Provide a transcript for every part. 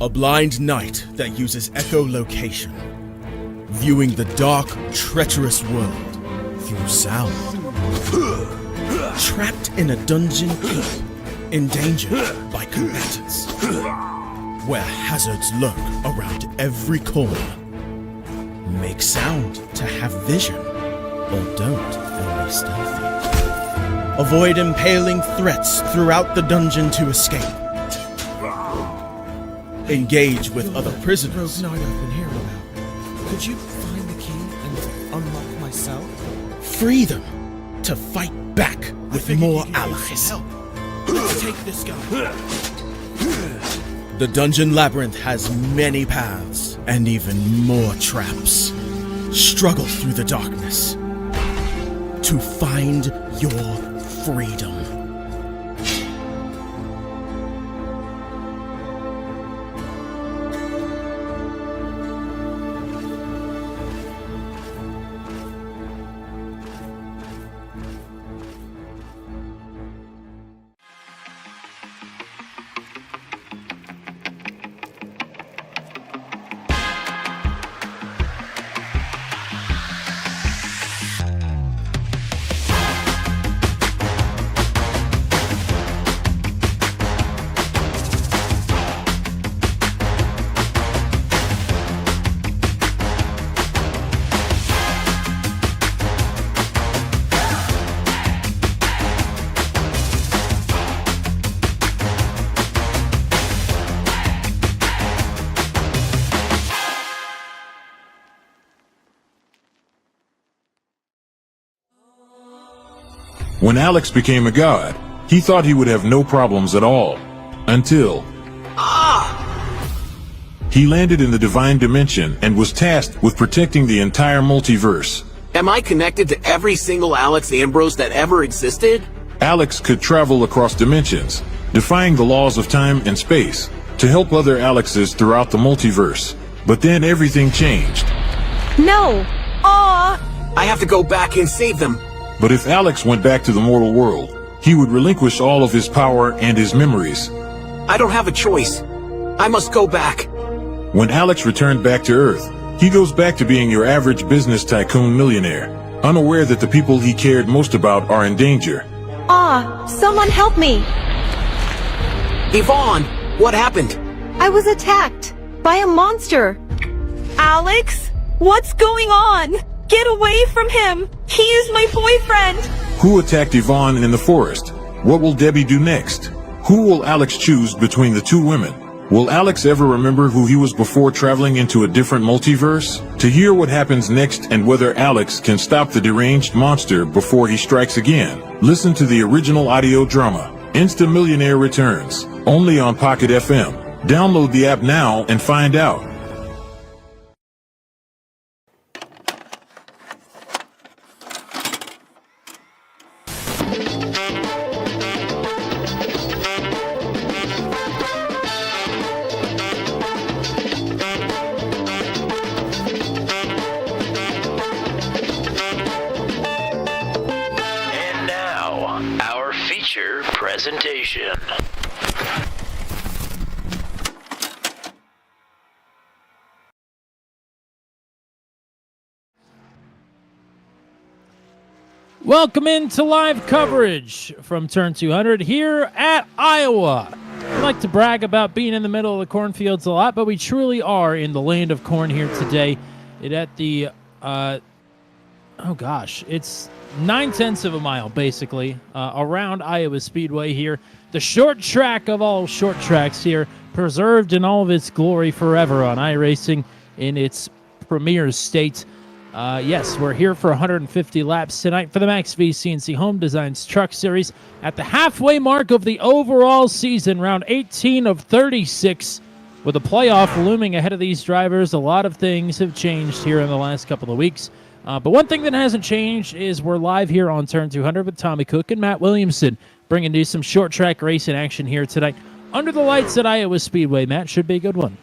A blind knight that uses echolocation, viewing the dark, treacherous world through sound. Trapped in a dungeon keep, endangered by combatants, where hazards lurk around every corner. Make sound to have vision, or don't and be stealthy. Avoid impaling threats throughout the dungeon to escape. Engage with other prisoners. Rogue Knight I've been hearing about. Could you find the key and unlock my cell? Free them to fight back with more allies. Let's take this guy. The Dungeon Labyrinth has many paths and even more traps. Struggle through the darkness to find your freedom. When Alex became a god, he thought he would have no problems at all. Until... He landed in the Divine Dimension and was tasked with protecting the entire multiverse. Am I connected to every single Alex Ambrose that ever existed? Alex could travel across dimensions, defying the laws of time and space, to help other Alexes throughout the multiverse. But then everything changed. No! I have to go back and save them. But if Alex went back to the mortal world, he would relinquish all of his power and his memories. I don't have a choice. I must go back. When Alex returned back to Earth, he goes back to being your average business tycoon millionaire, unaware that the people he cared most about are in danger. Someone help me! Yvonne, what happened? I was attacked by a monster. Alex? What's going on? Get away from him! He is my boyfriend! Who attacked Yvonne in the forest? What will Debbie do next? Who will Alex choose between the two women? Will Alex ever remember who he was before traveling into a different multiverse? To hear what happens next and whether Alex can stop the deranged monster before he strikes again, listen to the original audio drama, Insta Millionaire Returns, only on Pocket FM. Download the app now and find out. Presentation. Welcome into live coverage from Turn 200 here at Iowa. We like to brag about being in the middle of the cornfields a lot, but we truly are in the land of corn here today. At the, it's 9/10 of a mile, basically, around Iowa Speedway here. The short track of all short tracks here, preserved in all of its glory forever on iRacing in its premier state. Yes, we're here for 150 laps tonight for the Max V CNC Home Designs Truck Series at the halfway mark of the overall season, round 18 of 36. With a playoff looming ahead of these drivers, a lot of things have changed here in the last couple of weeks. But one thing that hasn't changed is we're live here on Turn 200 with Tommy Cook and Matt Williamson, bringing you some short track racing action here tonight under the lights at Iowa Speedway. Matt, should be a good one.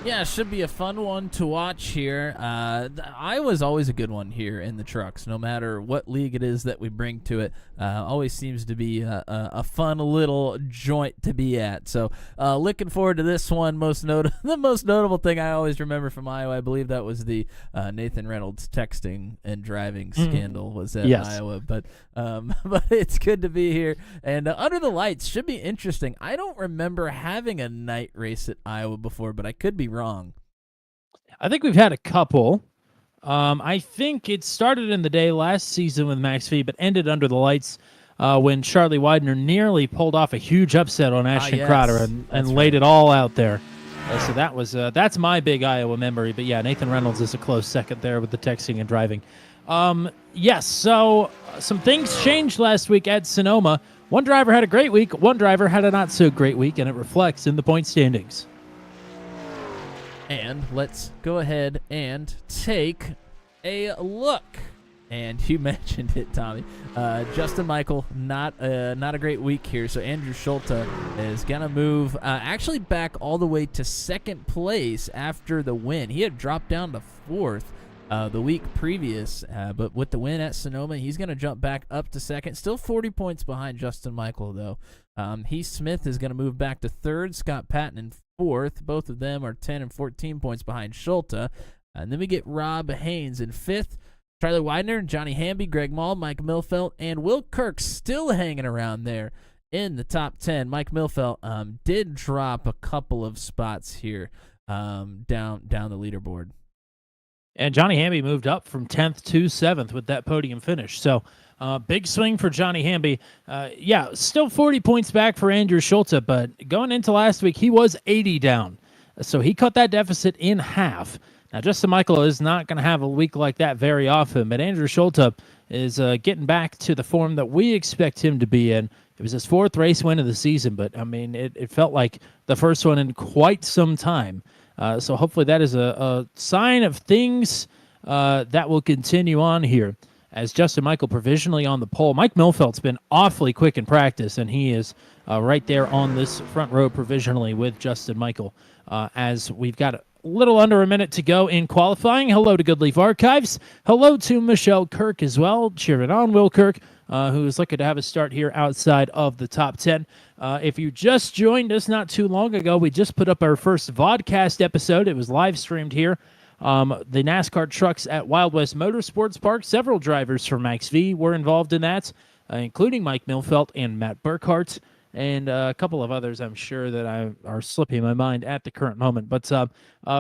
Yeah, it should be a fun one to watch here. Iowa's always a good one here in the trucks, no matter what league it is that we bring to it. Always seems to be a fun little joint to be at. So looking forward to this one. The most notable thing I always remember from Iowa, I believe that was the Nathan Reynolds texting and driving scandal was at Iowa. But it's good to be here. And Under the Lights should be interesting. I don't remember having a night race at Iowa before, but I could be wrong. I think we've had a couple. I think it started in the day last season with Max V, but ended Under the Lights when Charlie Widener nearly pulled off a huge upset on Ashton Crowder and laid it all out there. So that was that's my big Iowa memory. But yeah, Nathan Reynolds is a close second there with the texting and driving. Yes, so some things changed last week at Sonoma. One driver had a great week. One driver had a not so great week, and it reflects in the point standings. And let's go ahead and take a look. And you mentioned it, Tommy. Justin Michael, not a great week here. So Andrew Schulte is going to move actually back all the way to second place after the win. He had dropped down to fourth the week previous, but with the win at Sonoma, he's going to jump back up to second. Still 40 points behind Justin Michael, though. Heath Smith is going to move back to third. Scott Patton in fourth. Both of them are 10 and 14 points behind Schulte. And then we get Rob Haynes in fifth. Charlie Widener, Johnny Hamby, Greg Mall, Mike Milfelt, and Will Kirk still hanging around there in the top 10. Mike Milfelt did drop a couple of spots here down the leaderboard. And Johnny Hamby moved up from 10th to 7th with that podium finish. So big swing for Johnny Hamby. Still 40 points back for Andrew Schulte, but going into last week, he was 80 down. So he cut that deficit in half. Now, Justin Michael is not going to have a week like that very often, but Andrew Schulte is getting back to the form that we expect him to be in. It was his fourth race win of the season, but, I mean, it felt like the first one in quite some time. So hopefully that is a sign of things that will continue on here as Justin Michael provisionally on the pole. Mike Milfelt's been awfully quick in practice, and he is right there on this front row provisionally with Justin Michael as we've got a little under a minute to go in qualifying. Hello to Goodleaf Archives. Hello to Michelle Kirk as well, cheering on Will Kirk, who is looking to have a start here outside of the top 10. If you just joined us not too long ago, we just put up our first vodcast episode. It was live streamed here. The NASCAR trucks at Wild West Motorsports Park. Several drivers from Max V were involved in that, including Mike Milfelt and Matt Burkhart, and a couple of others I'm sure that are slipping my mind at the current moment. But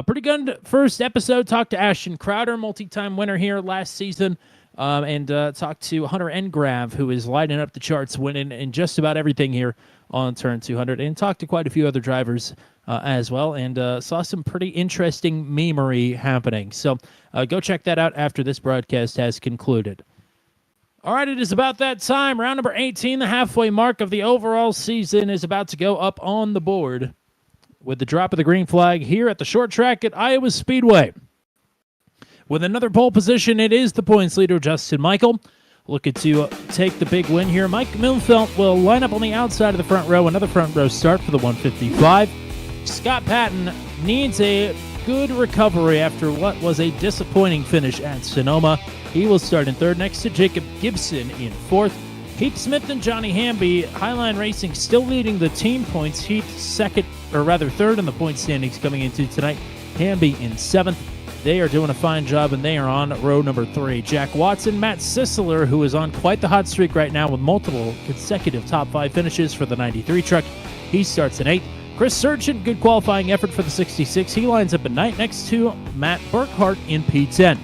pretty good first episode. Talked to Ashton Crowder, multi-time winner here last season, and talked to Hunter Engrav, who is lighting up the charts, winning in just about everything here on Turn 200, and talked to quite a few other drivers as well, and saw some pretty interesting memery happening. So go check that out after this broadcast has concluded. All right, it is about that time. Round number 18, the halfway mark of the overall season, is about to go up on the board with the drop of the green flag here at the short track at Iowa Speedway. With another pole position, it is the points leader, Justin Michael, looking to take the big win here. Mike Milfelt will line up on the outside of the front row. Another front row start for the 155. Scott Patton needs a good recovery after what was a disappointing finish at Sonoma. He will start in third next to Jacob Gibson in fourth. Heath Smith and Johnny Hamby, Highline Racing, still leading the team points. Heath third in the point standings coming into tonight. Hamby in seventh. They are doing a fine job, and they are on row number 3. Jack Watson, Matt Sisler, who is on quite the hot streak right now with multiple consecutive top 5 finishes for the 93 truck. He starts in 8th. Chris Sargent, good qualifying effort for the 66. He lines up at 9th next to Matt Burkhart in P10.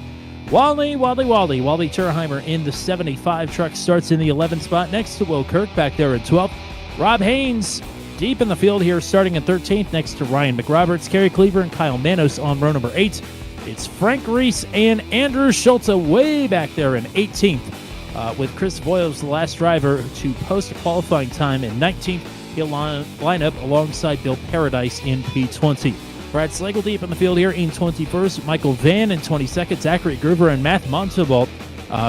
Wally Turheimer in the 75 truck starts in the 11th spot next to Will Kirk back there in 12th. Rob Haynes deep in the field here starting in 13th next to Ryan McRoberts, Kerry Cleaver, and Kyle Manos on row number 8. It's Frank Reese and Andrew Schulte way back there in 18th with Chris Voiles, the last driver to post a qualifying time in 19th. He'll line up alongside Bill Paradise in P20. Brad Slagle deep in the field here in 21st. Michael Van in 22nd. Zachary Gruber and Matt Montalbot,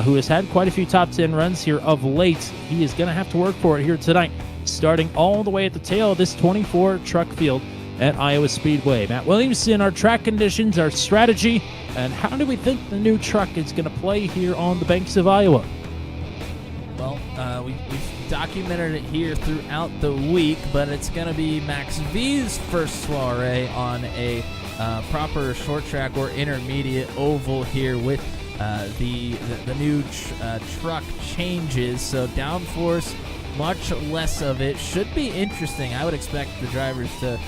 who has had quite a few top 10 runs here of late. He is going to have to work for it here tonight, starting all the way at the tail of this 24 truck field. at Iowa Speedway. Matt Williamson, our track conditions, our strategy, and how do we think the new truck is going to play here on the banks of Iowa? Well, we've documented it here throughout the week, but it's going to be Max V's first soiree on a proper short track or intermediate oval here with the new truck changes. So downforce, much less of it. Should be interesting. I would expect the drivers to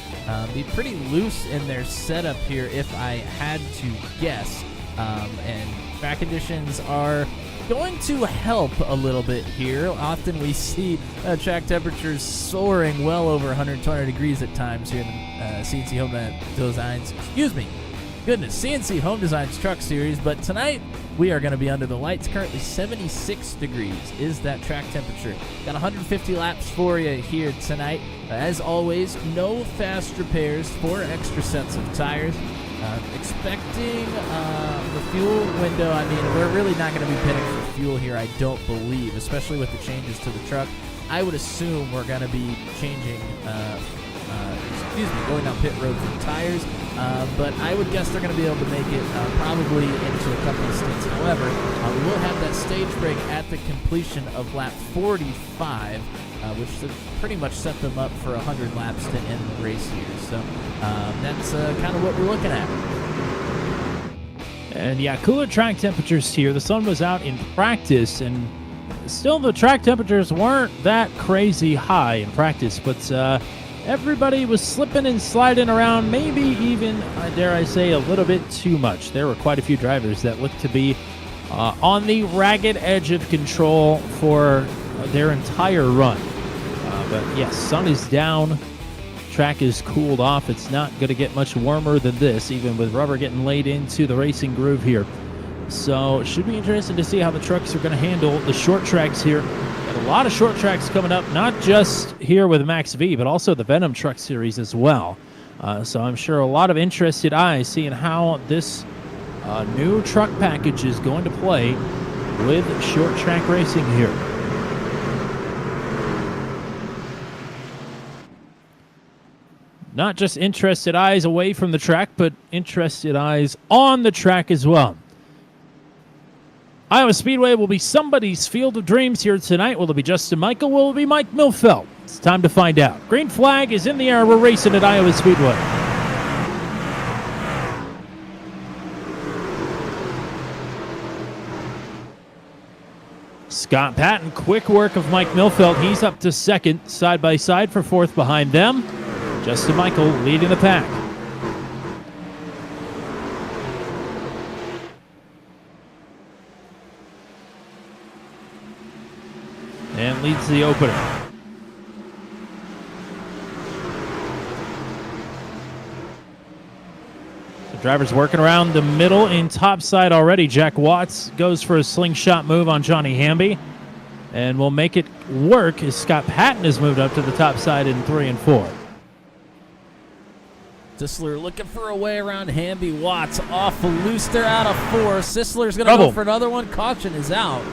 be pretty loose in their setup here if I had to guess. And track conditions are going to help a little bit here. Often we see track temperatures soaring well over 120 degrees at times here in the CNC Home Designs. CNC Home Designs Truck Series. But tonight we are going to be under the lights. Currently 76 degrees is that track temperature. Got 150 laps for you here tonight. As always, no fast repairs, 4 extra sets of tires. Expecting the fuel window. I mean, we're really not going to be pitting for fuel here, I don't believe, especially with the changes to the truck. I would assume we're going to be changing, going down pit road for tires, but I would guess they're going to be able to make it probably into a couple of stints. However, we will have that stage break at the completion of lap 45, which should pretty much set them up for 100 laps to end the race here. So that's kind of what we're looking at. And yeah, cooler track temperatures here. The sun was out in practice, and still the track temperatures weren't that crazy high in practice, but everybody was slipping and sliding around, maybe even, dare I say, a little bit too much. There were quite a few drivers that looked to be on the ragged edge of control for their entire run. But yes, sun is down. Track is cooled off. It's not going to get much warmer than this, even with rubber getting laid into the racing groove here. So it should be interesting to see how the trucks are going to handle the short tracks here. And a lot of short tracks coming up, not just here with Max V, but also the Venom Truck Series as well. So I'm sure a lot of interested eyes seeing how this new truck package is going to play with short track racing here. Not just interested eyes away from the track, but interested eyes on the track as well. Iowa Speedway will be somebody's field of dreams here tonight. Will it be Justin Michael? Will it be Mike Milfeld? It's time to find out. Green flag is in the air. We're racing at Iowa Speedway. Scott Patton, quick work of Mike Milfeld. He's up to second, side by side for fourth behind them. Justin Michael leading the pack. And leads the opener. The driver's working around the middle in top side already. Jack Watts goes for a slingshot move on Johnny Hamby. And will make it work as Scott Patton has moved up to the top side in 3 and 4. Sisler looking for a way around Hamby. Watts off loose. They're out of 4. Sisler's going to go for another one. Caution is out.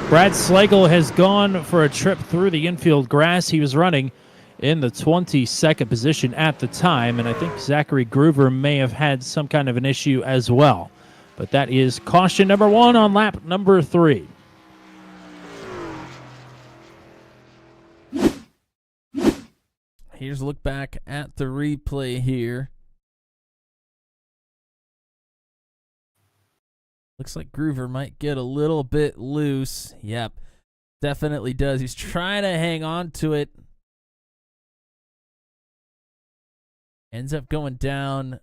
Brad Slagle has gone for a trip through the infield grass. He was running in the 22nd position at the time, and I think Zachary Groover may have had some kind of an issue as well. But that is caution number 1 on lap number 3. Here's a look back at the replay here. Looks like Groover might get a little bit loose. Yep, definitely does. He's trying to hang on to it. Ends up going down.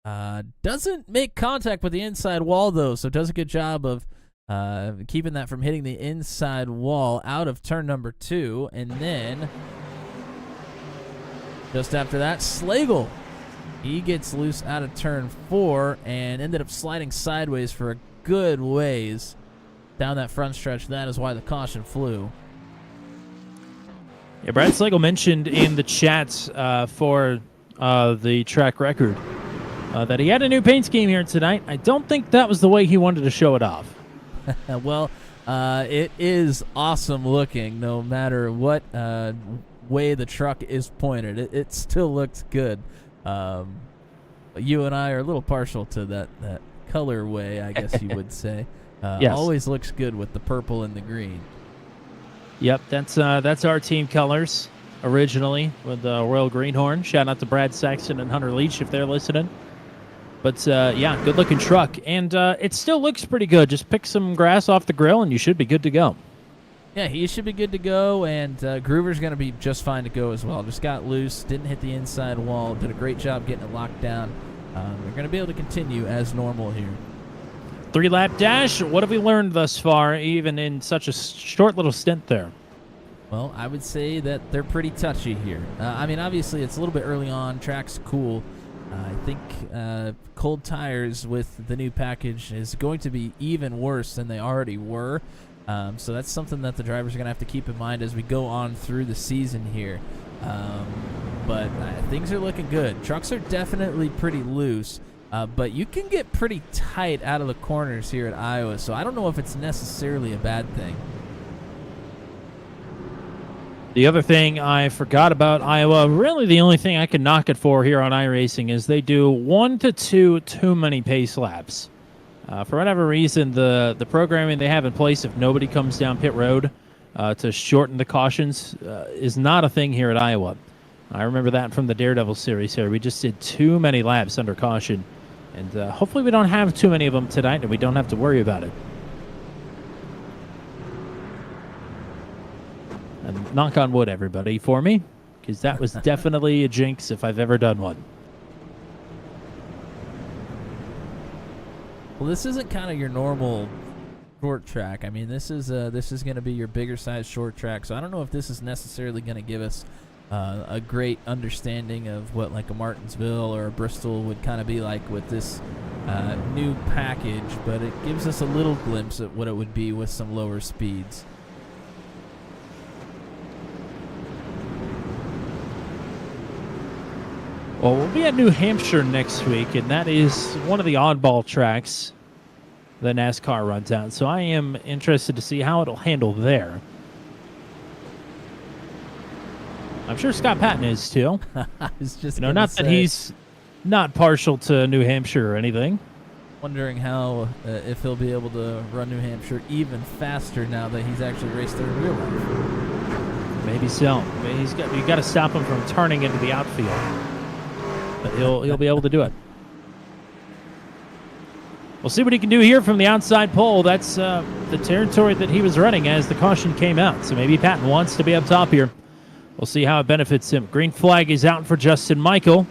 Doesn't make contact with the inside wall, though, so does a good job of keeping that from hitting the inside wall out of turn number 2. And then, just after that, Slagle. He gets loose out of turn 4 and ended up sliding sideways for a good ways down that front stretch. That is why the caution flew. Yeah, Brad Slagle mentioned in the chats for the track record that he had a new paint scheme here tonight. I don't think that was the way he wanted to show it off. Well, it is awesome looking no matter what way the truck is pointed. It still looks good. You and I are a little partial to that colorway, I guess you would say. Yes. Always looks good with the purple and the green. Yep, that's our team colors originally with the Royal Greenhorn. Shout out to Brad Saxon and Hunter Leach if they're listening. But yeah, good looking truck, and it still looks pretty good. Just pick some grass off the grill, and you should be good to go. Yeah, he should be good to go, and Groover's going to be just fine to go as well. Just got loose, didn't hit the inside wall, did a great job getting it locked down. They're going to be able to continue as normal here. 3-lap dash. What have we learned thus far, even in such a short little stint there? Well, I would say that they're pretty touchy here. I mean, obviously, it's a little bit early on. Track's cool. I think cold tires with the new package is going to be even worse than they already were. So that's something that the drivers are going to have to keep in mind as we go on through the season here. But things are looking good. Trucks are definitely pretty loose, but you can get pretty tight out of the corners here at Iowa, so I don't know if it's necessarily a bad thing. The other thing I forgot about Iowa, really the only thing I can knock it for here on iRacing is they do 1 to 2 too many pace laps. For whatever reason, the programming they have in place, if nobody comes down pit road to shorten the cautions, is not a thing here at Iowa. I remember that from the Daredevil series here. We just did too many laps under caution. And hopefully we don't have too many of them tonight and we don't have to worry about it. And knock on wood, everybody, for me, because that was definitely a jinx if I've ever done one. Well, this isn't kind of your normal short track. I mean, this is going to be your bigger size short track. So I don't know if this is necessarily going to give us a great understanding of what like a Martinsville or a Bristol would kind of be like with this new package. But it gives us a little glimpse at what it would be with some lower speeds. Well, we'll be at New Hampshire next week, and that is one of the oddball tracks that NASCAR runs out. So I am interested to see how it'll handle there. I'm sure Scott Patton is too. It's just not that he's not partial to New Hampshire or anything. Wondering how if he'll be able to run New Hampshire even faster now that he's actually raced there in real life. Maybe so. Maybe you got to stop him from turning into the outfield. But he'll be able to do it. We'll see what he can do here from the outside pole. That's the territory that he was running as the caution came out. So maybe Patton wants to be up top here. We'll see how it benefits him. Green flag is out for Justin Michael.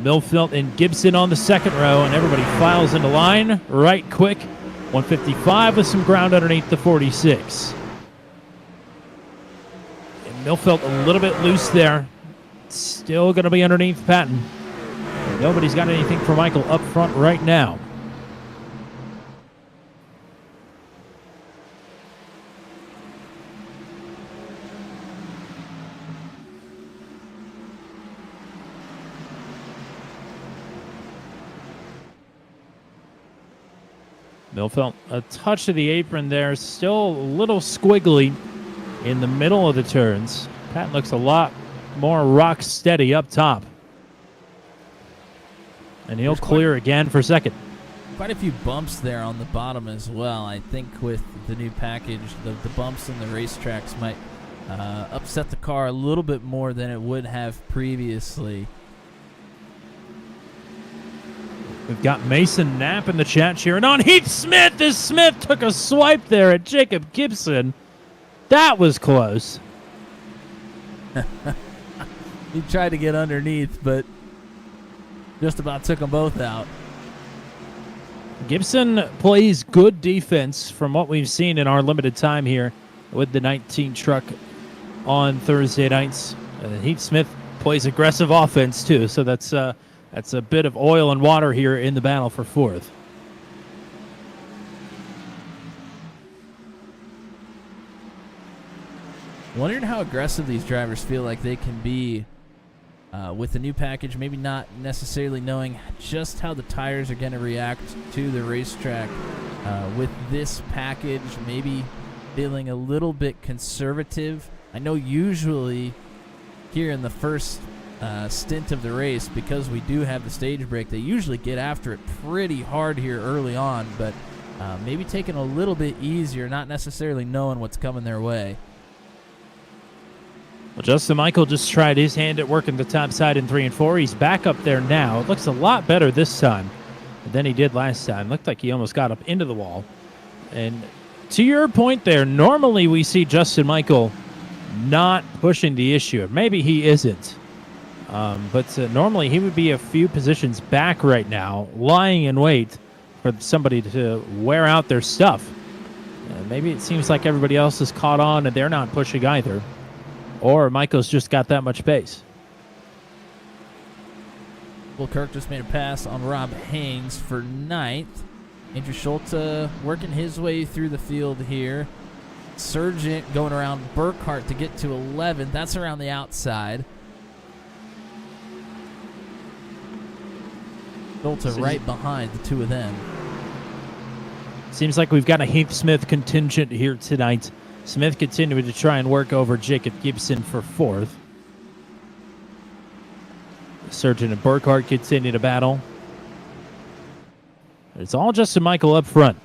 Millfield and Gibson on the second row, and everybody files into line right quick. 155 with some ground underneath the 46. And Millfield a little bit loose there. Still going to be underneath Patton. Nobody's got anything for Michael up front right now. Millfield, a touch to the apron there. Still a little squiggly in the middle of the turns. Patton looks a lot more rock steady up top. And he'll clear again for second. Quite a few bumps there on the bottom as well. I think with the new package, the bumps in the racetracks might upset the car a little bit more than it would have previously. We've got Mason Knapp in the chat cheering on Heath Smith as Smith took a swipe there at Jacob Gibson. That was close. He tried to get underneath, but just about took them both out. Gibson plays good defense from what we've seen in our limited time here with the 19 truck on Thursday nights. Heath Smith plays aggressive offense too, so that's a bit of oil and water here in the battle for fourth. Wondering how aggressive these drivers feel like they can be with the new package, maybe not necessarily knowing just how the tires are going to react to the racetrack. With this package, maybe feeling a little bit conservative. I know usually here in the first stint of the race, because we do have the stage break, they usually get after it pretty hard here early on, but maybe taking a little bit easier, not necessarily knowing what's coming their way. Well, Justin Michael just tried his hand at working the top side in 3 and 4. He's back up there now. It looks a lot better this time than he did last time. Looked like he almost got up into the wall. And to your point there, normally we see Justin Michael not pushing the issue. Maybe he isn't. But normally he would be a few positions back right now, lying in wait for somebody to wear out their stuff. Maybe it seems like everybody else is caught on and they're not pushing either. Or Michael's just got that much pace. Will Kirk just made a pass on Rob Haynes for 9th. Andrew Schulte working his way through the field here. Sargent going around Burkhart to get to 11th. That's around the outside. Schulte right behind the two of them. Seems like we've got a Heath Smith contingent here tonight. Smith continuing to try and work over Jacob Gibson for 4th. Sargent and Burkhart continue to battle. It's all Justin Michael up front.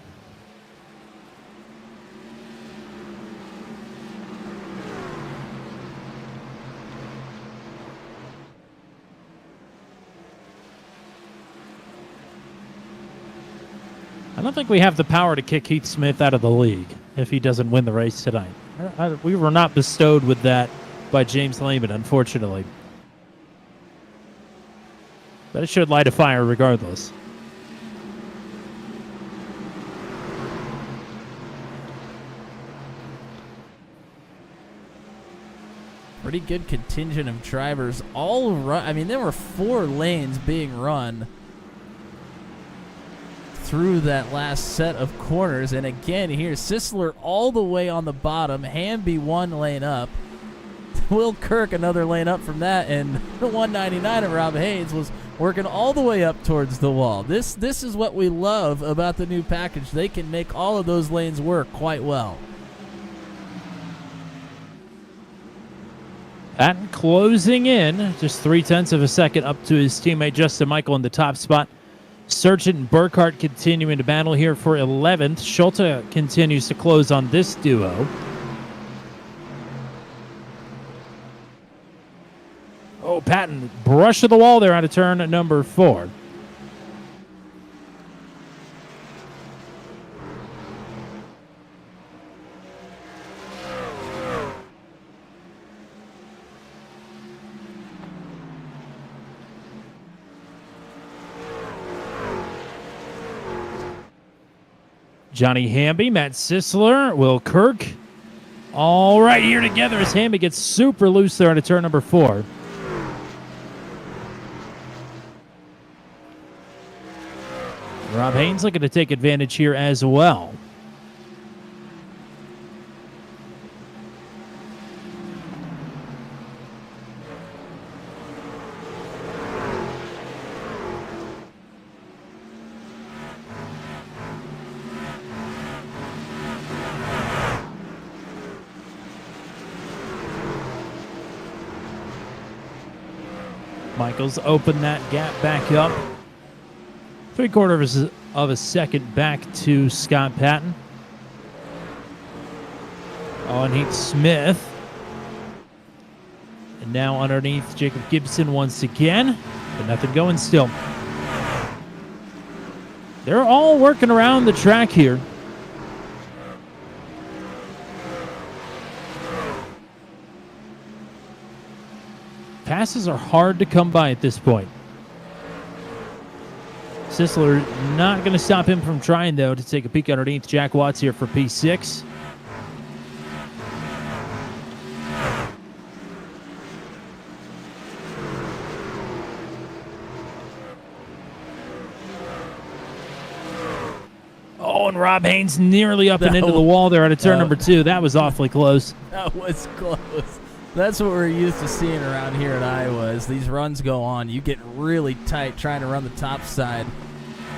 I don't think we have the power to kick Heath Smith out of the league if he doesn't win the race tonight. We were not bestowed with that by James Lehman, unfortunately. But it should light a fire regardless. Pretty good contingent of drivers all run. I mean, there were 4 lanes being run through that last set of corners. And again, here's Sisler all the way on the bottom. Hamby 1 lane up. Will Kirk another lane up from that. And the 199 of Rob Haynes was working all the way up towards the wall. This is what we love about the new package. They can make all of those lanes work quite well. Patton closing in, just 0.3 of a second up to his teammate Justin Michael in the top spot. Sargent and Burkhart continuing to battle here for 11th. Schulte continues to close on this duo. Oh, Patton, brush to the wall there out of turn number 4. Johnny Hamby, Matt Sisler, Will Kirk, all right here together as Hamby gets super loose there out of turn number 4. Rob Haynes looking to take advantage here as well. Michaels open that gap back up. 3/4 of a second back to Scott Patton. On Heath Smith. And now underneath Jacob Gibson once again. But nothing going still. They're all working around the track here. Passes are hard to come by at this point. Sisler not going to stop him from trying, though, to take a peek underneath. Jack Watts here for P6. Oh, and Rob Haynes nearly up and into the wall there out of turn number 2. That was awfully close. That was close. That's what we're used to seeing around here at Iowa. As these runs go on, you get really tight trying to run the top side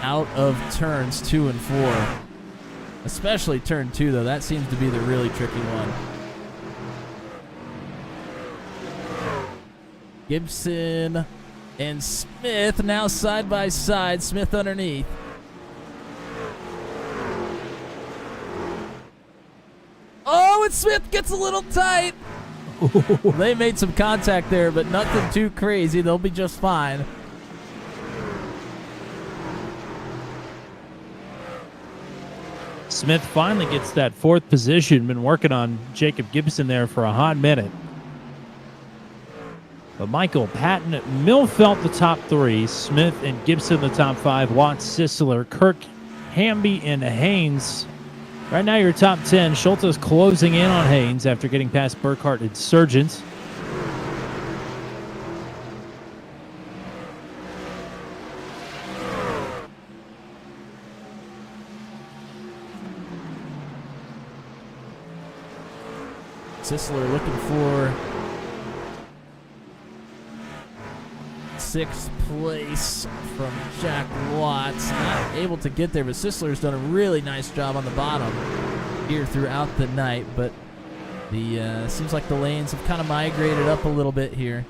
out of turns 2 and 4. Especially turn 2, though. That seems to be the really tricky one. Gibson and Smith now side by side. Smith underneath. Oh, and Smith gets a little tight. They made some contact there, but nothing too crazy. They'll be just fine. Smith finally gets that fourth position. Been working on Jacob Gibson there for a hot minute. But Michael, Patton, Millfelt the top three. Smith and Gibson the top five. Watts, Sisler, Kirk, Hamby, and Haynes. Right now your top 10. Schulte's closing in on Haynes after getting past Burkhart and Surgeons. Sisler looking for 6th place from Jack Watts. Not able to get there, but Sisler's done a really nice job on the bottom here throughout the night. But the seems like the lanes have kind of migrated up a little bit here.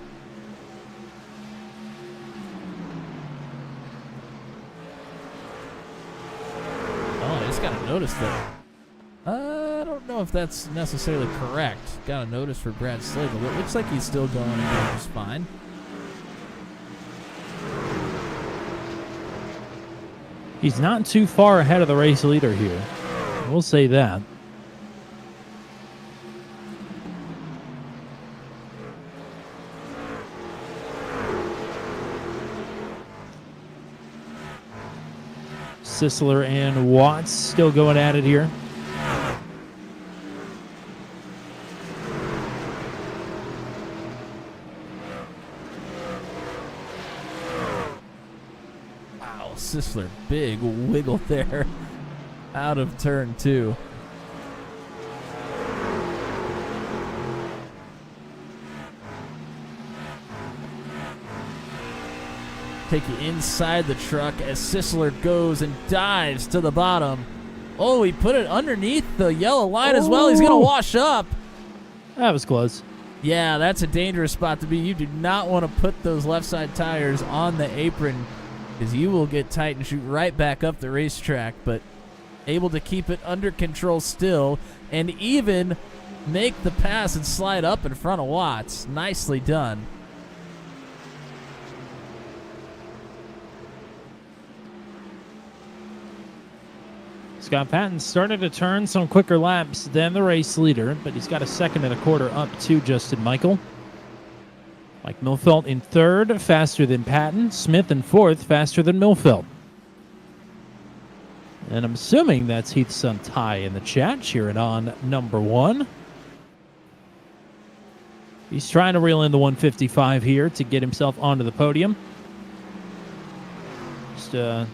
Oh, I just got to notice that. I don't know if that's necessarily correct. Got a notice for Brad Slagle. It looks like he's still going and doing just fine. He's not too far ahead of the race leader here. We'll say that. Sisler and Watts still going at it here. Sisler, big wiggle there out of turn 2. Take you inside the truck as Sisler goes and dives to the bottom. Oh, he put it underneath the yellow line as well. He's going to wash up. That was close. Yeah, that's a dangerous spot to be. You do not want to put those left side tires on the apron, because you will get tight and shoot right back up the racetrack, but able to keep it under control still and even make the pass and slide up in front of Watts. Nicely done. Scott Patton started to turn some quicker laps than the race leader, but he's got a 2.25 up to Justin Michael. Mike Millfelt in 3rd, faster than Patton. Smith in 4th, faster than Millfelt. And I'm assuming that's Heath's son Ty in the chat, cheering on number 1. He's trying to reel in the 155 here to get himself onto the podium. Just a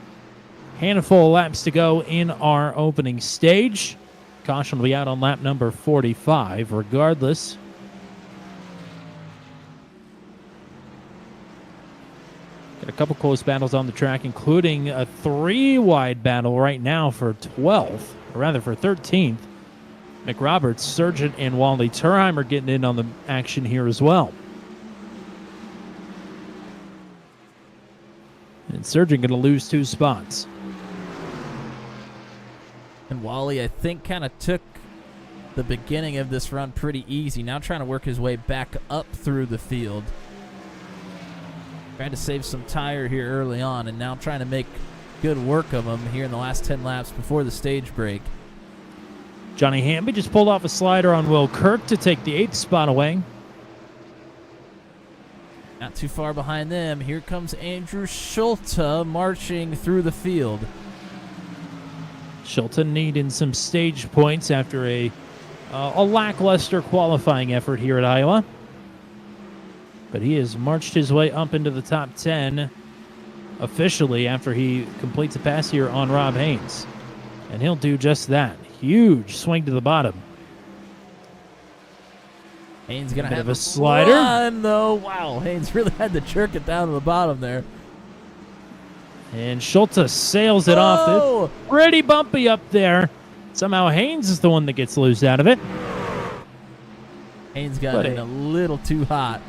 handful of laps to go in our opening stage. Caution will be out on lap number 45 regardless. Got a couple close battles on the track, including a 3-wide battle right now for 12th, or rather for 13th. McRoberts, Sargent, and Wally Turheimer getting in on the action here as well. And Sargent going to lose 2 spots. And Wally, I think, kind of took the beginning of this run pretty easy. Now trying to work his way back up through the field. Trying to save some tire here early on, and now trying to make good work of them here in the last 10 laps before the stage break. Johnny Hamby just pulled off a slider on Will Kirk to take the 8th spot away. Not too far behind them. Here comes Andrew Schulte marching through the field. Schulte needing some stage points after a lackluster qualifying effort here at Iowa. But he has marched his way up into the top 10 officially after he completes a pass here on Rob Haynes. And he'll do just that. Huge swing to the bottom. Haynes going to have a slider. Run, though. Wow, Haynes really had to jerk it down to the bottom there. And Schulte sails it off. It's pretty bumpy up there. Somehow Haynes is the one that gets loose out of it. Haynes got in a little too hot.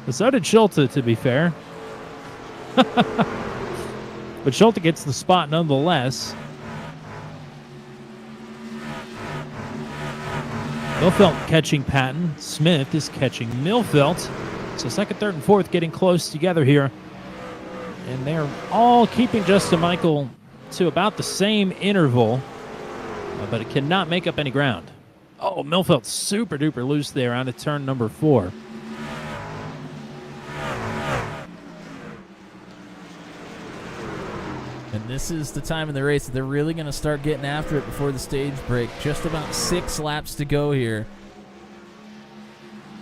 But so did Schulte, to be fair. But Schulte gets the spot nonetheless. Milfelt catching Patton. Smith is catching Milfelt. So second, third, and fourth getting close together here. And they're all keeping Justin Michael to about the same interval. But it cannot make up any ground. Oh, Milfelt super duper loose there on to turn number 4. And this is the time in the race that they're really going to start getting after it before the stage break. Just about 6 laps to go here.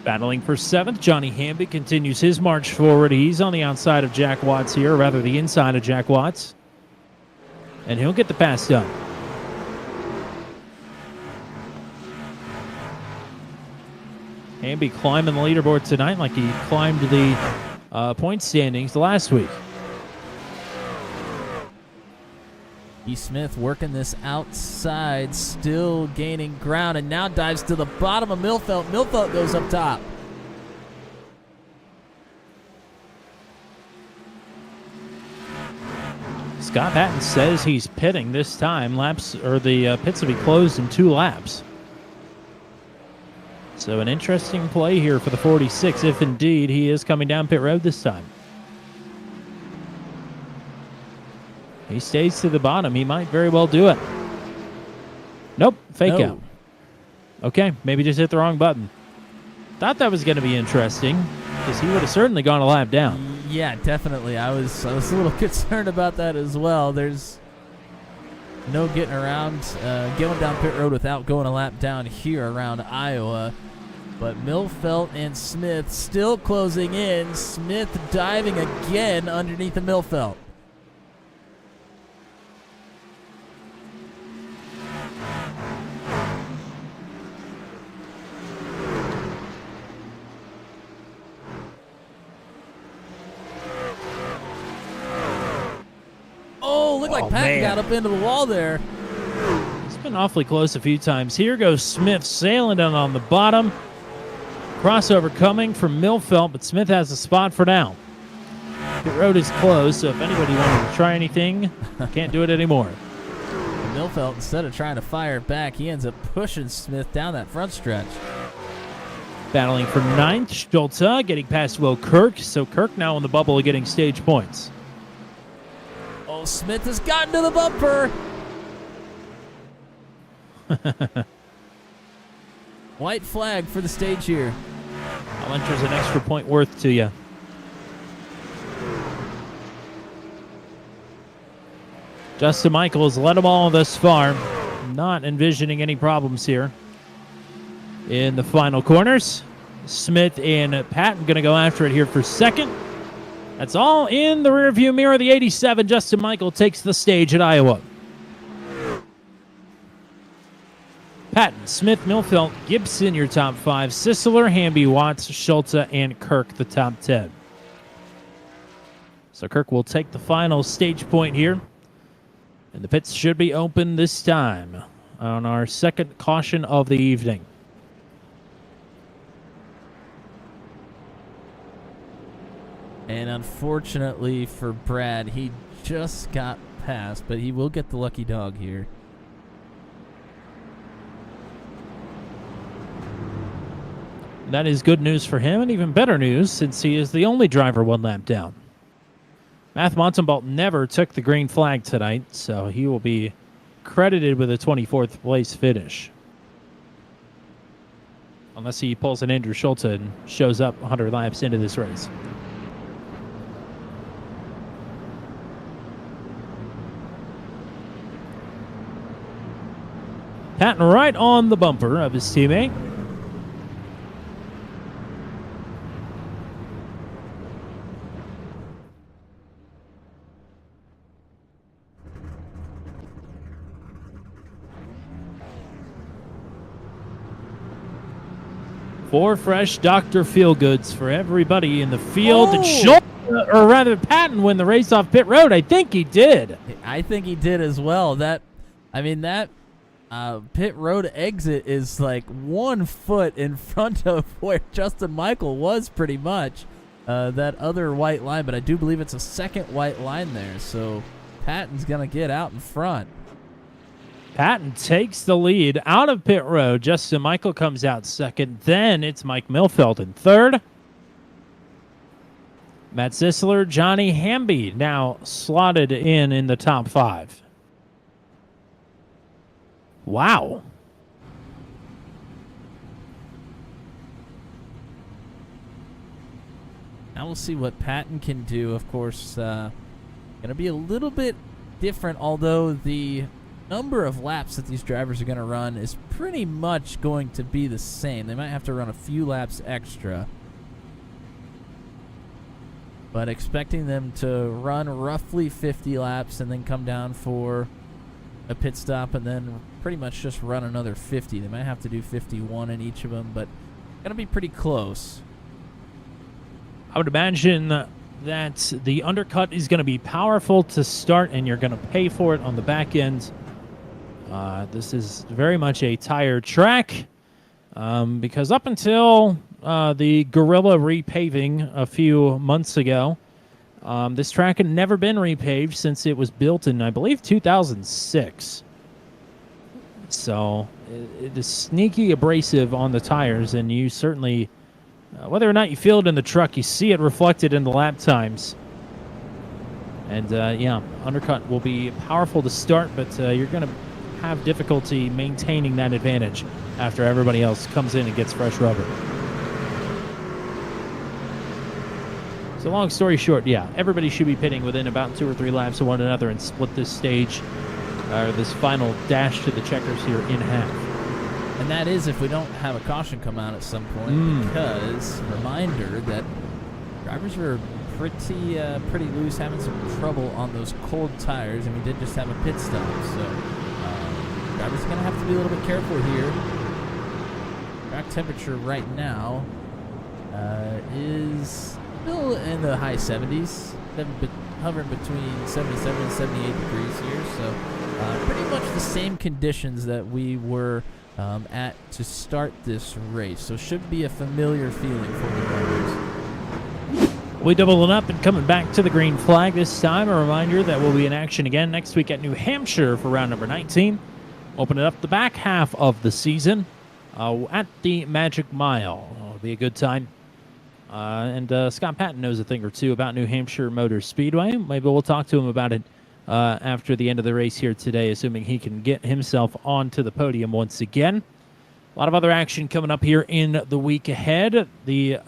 Battling for 7th, Johnny Hamby continues his march forward. He's on the outside of Jack Watts here, or rather the inside of Jack Watts. And he'll get the pass done. Hamby climbing the leaderboard tonight like he climbed the point standings last week. E. Smith working this outside, still gaining ground, and now dives to the bottom of Milfelt. Milfelt goes up top. Scott Patton says he's pitting this time. The pits will be closed in 2 laps. So an interesting play here for the 46, if indeed he is coming down pit road this time. He stays to the bottom. He might very well do it. Nope, fake out. Okay, maybe just hit the wrong button. Thought that was going to be interesting because he would have certainly gone a lap down. Yeah, definitely. I was a little concerned about that as well. There's no getting around going down pit road without going a lap down here around Iowa. But Milfelt and Smith still closing in. Smith diving again underneath the Milfelt. Like Patton got up into the wall there. It's been awfully close a few times. Here goes Smith sailing down on the bottom. Crossover coming from Milfelt, but Smith has a spot for now. Pit road is closed, so if anybody wanted to try anything, can't do it anymore. Milfelt, instead of trying to fire it back, he ends up pushing Smith down that front stretch. Battling for 9th, Schulte getting past Will Kirk, so Kirk now on the bubble of getting stage points. Oh, Smith has gotten to the bumper. White flag for the stage here. I'll enter an extra point worth to you. Justin Michaels led them all thus far. Not envisioning any problems here. In the final corners, Smith and Patton going to go after it here for 2nd. That's all in the rearview mirror. The 87, Justin Michael, takes the stage at Iowa. Patton, Smith, Milfelt, Gibson, your top 5. Sisler, Hamby, Watts, Schulte, and Kirk, the top 10. So Kirk will take the final stage point here. And the pits should be open this time on our 2nd caution of the evening. And unfortunately for Brad, he just got past, but he will get the lucky dog here. That is good news for him, and even better news since he is the only driver 1 lap down. Matt Montenbolt never took the green flag tonight, so he will be credited with a 24th place finish. Unless he pulls an Andrew Schulte and shows up 100 laps into this race. Patton right on the bumper of his teammate. Four fresh Dr. Feelgoods for everybody in the field. And Schulte, or rather Patton, win the race off pit road. I think he did. I think he did as well. That pit road exit is like 1 foot in front of where Justin Michael was pretty much. that other white line, but I do believe it's a second white line there. So Patton's going to get out in front. Patton takes the lead out of pit road. Justin Michael comes out second. Then it's Mike Milfeld in third. Matt Sisler, Johnny Hamby now slotted in the top 5. Wow. Now we'll see what Patton can do. Of course, going to be a little bit different, although the number of laps that these drivers are going to run is pretty much going to be the same. They might have to run a few laps extra, but expecting them to run roughly 50 laps and then come down for a pit stop and then pretty much just run another 50. They might have to do 51 in each of them, but going to be pretty close. I would imagine that the undercut is going to be powerful to start, and you're going to pay for it on the back end. This is very much a tire track because up until the Gorilla repaving a few months ago, this track had never been repaved since it was built in, I believe, 2006. So it is sneaky abrasive on the tires, and you certainly, whether or not you feel it in the truck, you see it reflected in the lap times. And yeah, undercut will be powerful to start, but you're going to have difficulty maintaining that advantage after everybody else comes in and gets fresh rubber. So long story short, yeah, everybody should be pitting within about 2 or 3 laps of one another and split this stage, or this final dash to the checkers here in half. And that is if we don't have a caution come out at some point, because, reminder that drivers were pretty loose, having some trouble on those cold tires, and we did just have a pit stop, so drivers are going to have to be a little bit careful here. Track temperature right now is still in the high 70s, hovering between 77 and 78 degrees here, so pretty much the same conditions that we were at to start this race, so should be a familiar feeling for the drivers. We doubling up and coming back to the green flag this time. A reminder that we'll be in action again next week at New Hampshire for round number 19. Opening up the back half of the season at the Magic Mile. It'll be a good time. And Scott Patton knows a thing or two about New Hampshire Motor Speedway. Maybe we'll talk to him about it after the end of the race here today, assuming he can get himself onto the podium once again. A lot of other action coming up here in the week ahead. The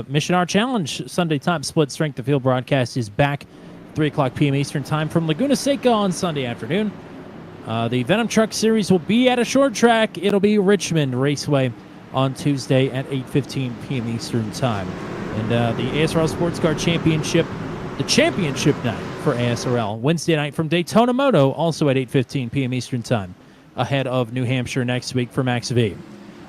Mission R Challenge Sunday Top Split Strength of Field broadcast is back 3 o'clock p.m. Eastern Time from Laguna Seca on Sunday afternoon. The Venom Truck Series will be at a short track. It'll be Richmond Raceway on Tuesday at 8:15 p.m. Eastern Time. And the ASRL Sports Car Championship, the championship night for ASRL, Wednesday night from Daytona Moto, also at 8:15 p.m. Eastern Time, ahead of New Hampshire next week for Max V.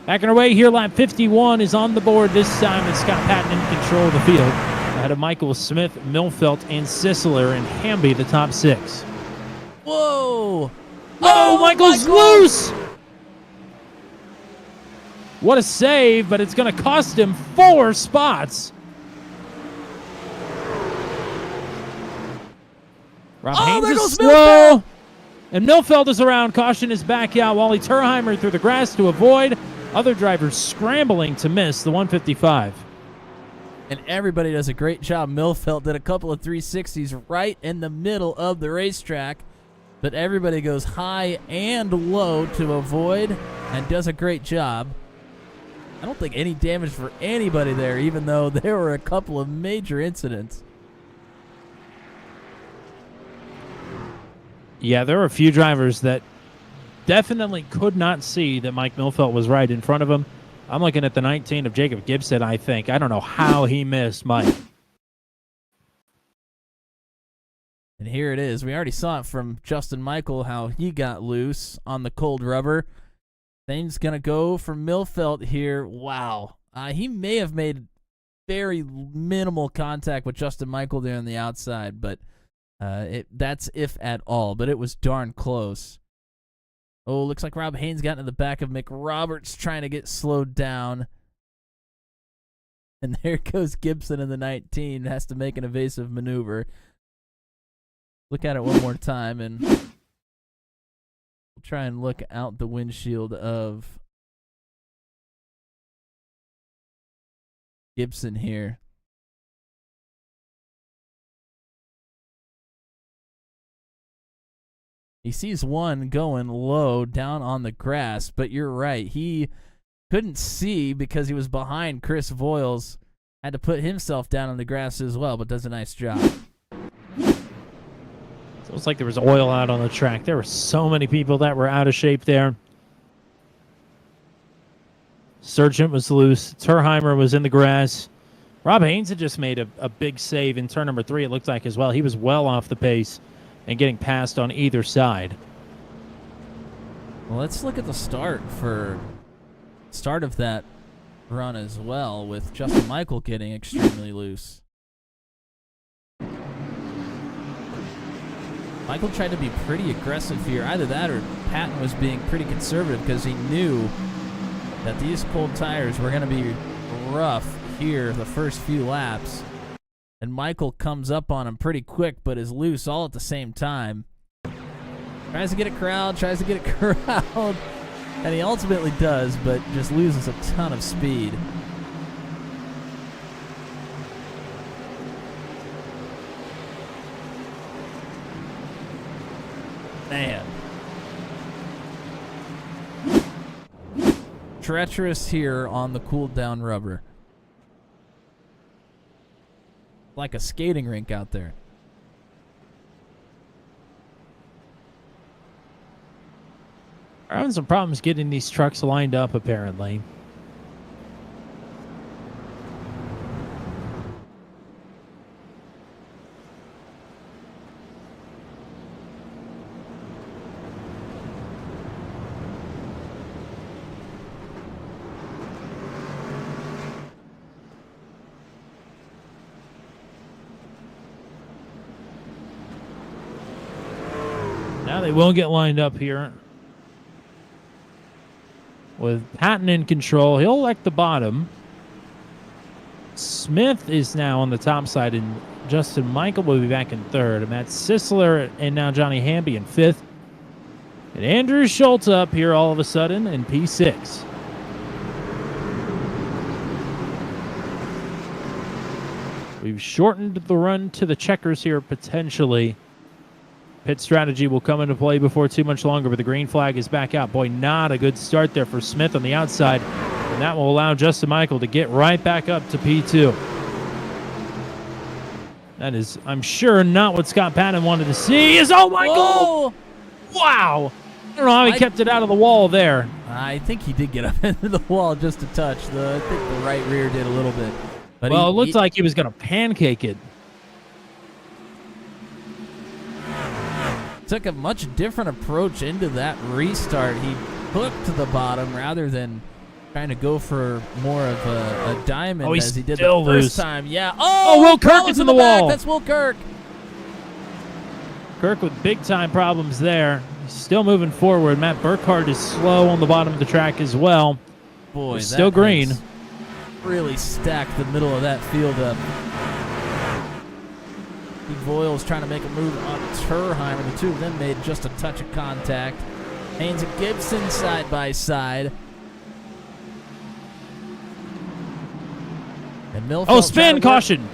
Back on our way here, lap 51 is on the board this time, with Scott Patton in control of the field, ahead of Michael Smith, Milfelt, and Sisler, and Hamby the top 6. Whoa! Oh, Michael's loose! What a save, but it's going to cost him 4 spots. Rob Haynes is slow. And Milfeld is around. Caution is back out. Wally Turheimer through the grass to avoid. Other drivers scrambling to miss the 155. And everybody does a great job. Milfeld did a couple of 360s right in the middle of the racetrack. But everybody goes high and low to avoid and does a great job. I don't think any damage for anybody there, even though there were a couple of major incidents. Yeah, there were a few drivers that definitely could not see that Mike Milfeld was right in front of him. I'm looking at the 19 of Jacob Gibson, I think. I don't know how he missed Mike. And here it is. We already saw it from Justin Michael, how he got loose on the cold rubber. Things going to go for Milfeld here. Wow. He may have made very minimal contact with Justin Michael there on the outside, but that's if at all. But it was darn close. Oh, looks like Rob Haynes got into the back of Mick Roberts trying to get slowed down. And there goes Gibson in the 19, has to make an evasive maneuver. Look at it one more time, and we'll try and look out the windshield of Gibson here. He sees one going low down on the grass, but you're right. He couldn't see because he was behind Chris Voiles. Had to put himself down on the grass as well, but does a nice job. It was like there was oil out on the track. There were so many people that were out of shape there. Sargent was loose. Terheimer was in the grass. Rob Haynes had just made a big save in turn number 3, it looked like, as well. He was well off the pace and getting passed on either side. Well, let's look at the start of that run as well, with Justin Michael getting extremely loose. Michael tried to be pretty aggressive here. Either that or Patton was being pretty conservative because he knew that these cold tires were going to be rough here the first few laps. And Michael comes up on him pretty quick, but is loose all at the same time. Tries to get a crowd, and he ultimately does, but just loses a ton of speed. Man. Treacherous here on the cooled down rubber. Like a skating rink out there. We're having some problems getting these trucks lined up, apparently. Now they will get lined up here. With Patton in control, he'll elect the bottom. Smith is now on the top side, and Justin Michael will be back in third. And Matt Sisler and now Johnny Hamby in fifth. And Andrew Schultz up here all of a sudden in P6. We've shortened the run to the checkers here potentially. Pit strategy will come into play before too much longer, but the green flag is back out. Boy, not a good start there for Smith on the outside. And that will allow Justin Michael to get right back up to P2. That is, I'm sure, not what Scott Patton wanted to see. Oh, Michael! Whoa! Wow! I don't know how he kept it out of the wall there. I think he did get up into the wall just a touch. I think the right rear did a little bit. But well, it looked like he was going to pancake it. Took a much different approach into that restart. He hooked to the bottom rather than trying to go for more of a diamond as he did the first time. Yeah. Oh, Will Kirk is in the wall. That's Will Kirk. Kirk with big-time problems there. He's still moving forward. Matt Burkhardt is slow on the bottom of the track as well. Boy, still green. Really stacked the middle of that field up. Voiles trying to make a move on Terheimer. The two of them made just a touch of contact. Haynes and Gibson side by side. And Milfeld spin caution.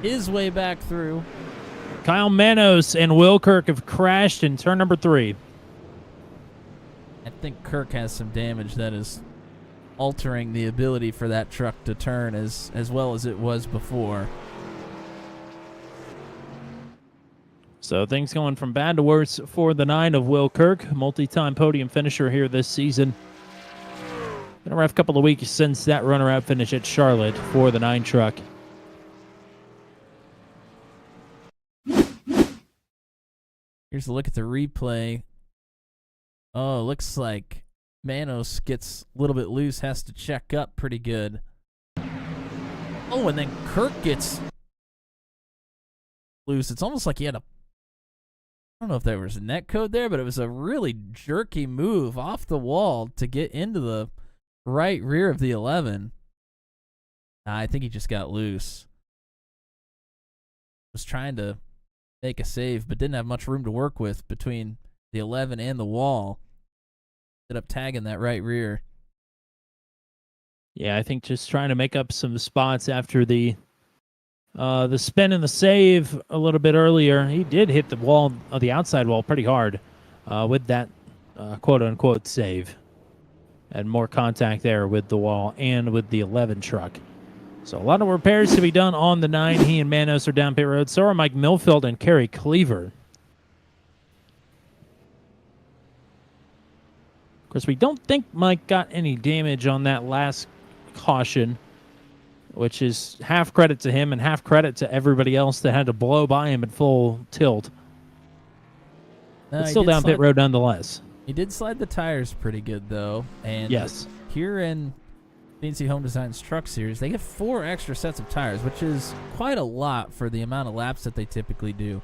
His way back through. Kyle Manos and Will Kirk have crashed in turn number 3. I think Kirk has some damage that is altering the ability for that truck to turn as well as it was before. So things going from bad to worse for the 9 of Will Kirk, multi-time podium finisher here this season. Been a rough couple of weeks since that runner-up finish at Charlotte for the 9 truck. Here's a look at the replay. Oh, looks like Manos gets a little bit loose, has to check up pretty good. Oh, and then Kirk gets loose. It's almost like he had I don't know if there was a net code there, but it was a really jerky move off the wall to get into the right rear of the 11. I think he just got loose. Was trying to make a save, but didn't have much room to work with between the 11 and the wall. Ended up tagging that right rear. Yeah, I think just trying to make up some spots after the spin and the save a little bit earlier. He did hit the wall, the outside wall, pretty hard with that quote-unquote save. And more contact there with the wall and with the 11 truck. So a lot of repairs to be done on the 9. He and Manos are down pit road. So are Mike Millfield and Kerry Cleaver. Of course, we don't think Mike got any damage on that last caution, which is half credit to him and half credit to everybody else that had to blow by him at full tilt. It's still down pit road nonetheless. He did slide the tires pretty good, though. And yes, here in CNC Home Design's Truck Series, they get 4 extra sets of tires, which is quite a lot for the amount of laps that they typically do.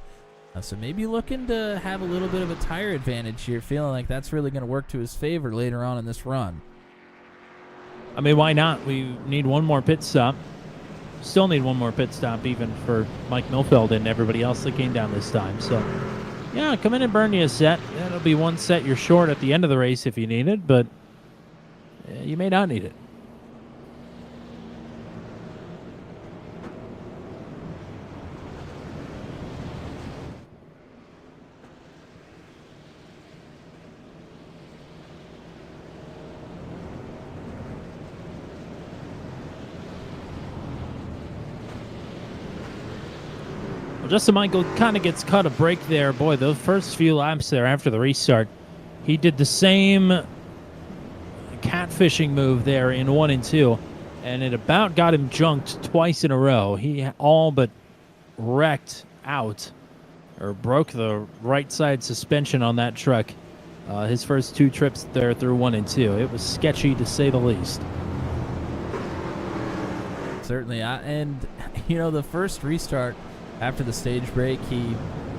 So maybe looking to have a little bit of a tire advantage here, feeling like that's really going to work to his favor later on in this run. I mean, why not? We need one more pit stop. Still need one more pit stop even for Mike Millfield and everybody else that came down this time. So, yeah, come in and burn you a set. That'll be one set you're short at the end of the race if you need it, but you may not need it. Justin Michael kind of gets caught a break there. Boy, those first few laps there after the restart, he did the same catfishing move there in 1 and 2, and it about got him junked twice in a row. He all but wrecked out or broke the right side suspension on that truck his first 2 trips there through 1 and 2. It was sketchy to say the least. Certainly. And, you know, the first restart after the stage break, he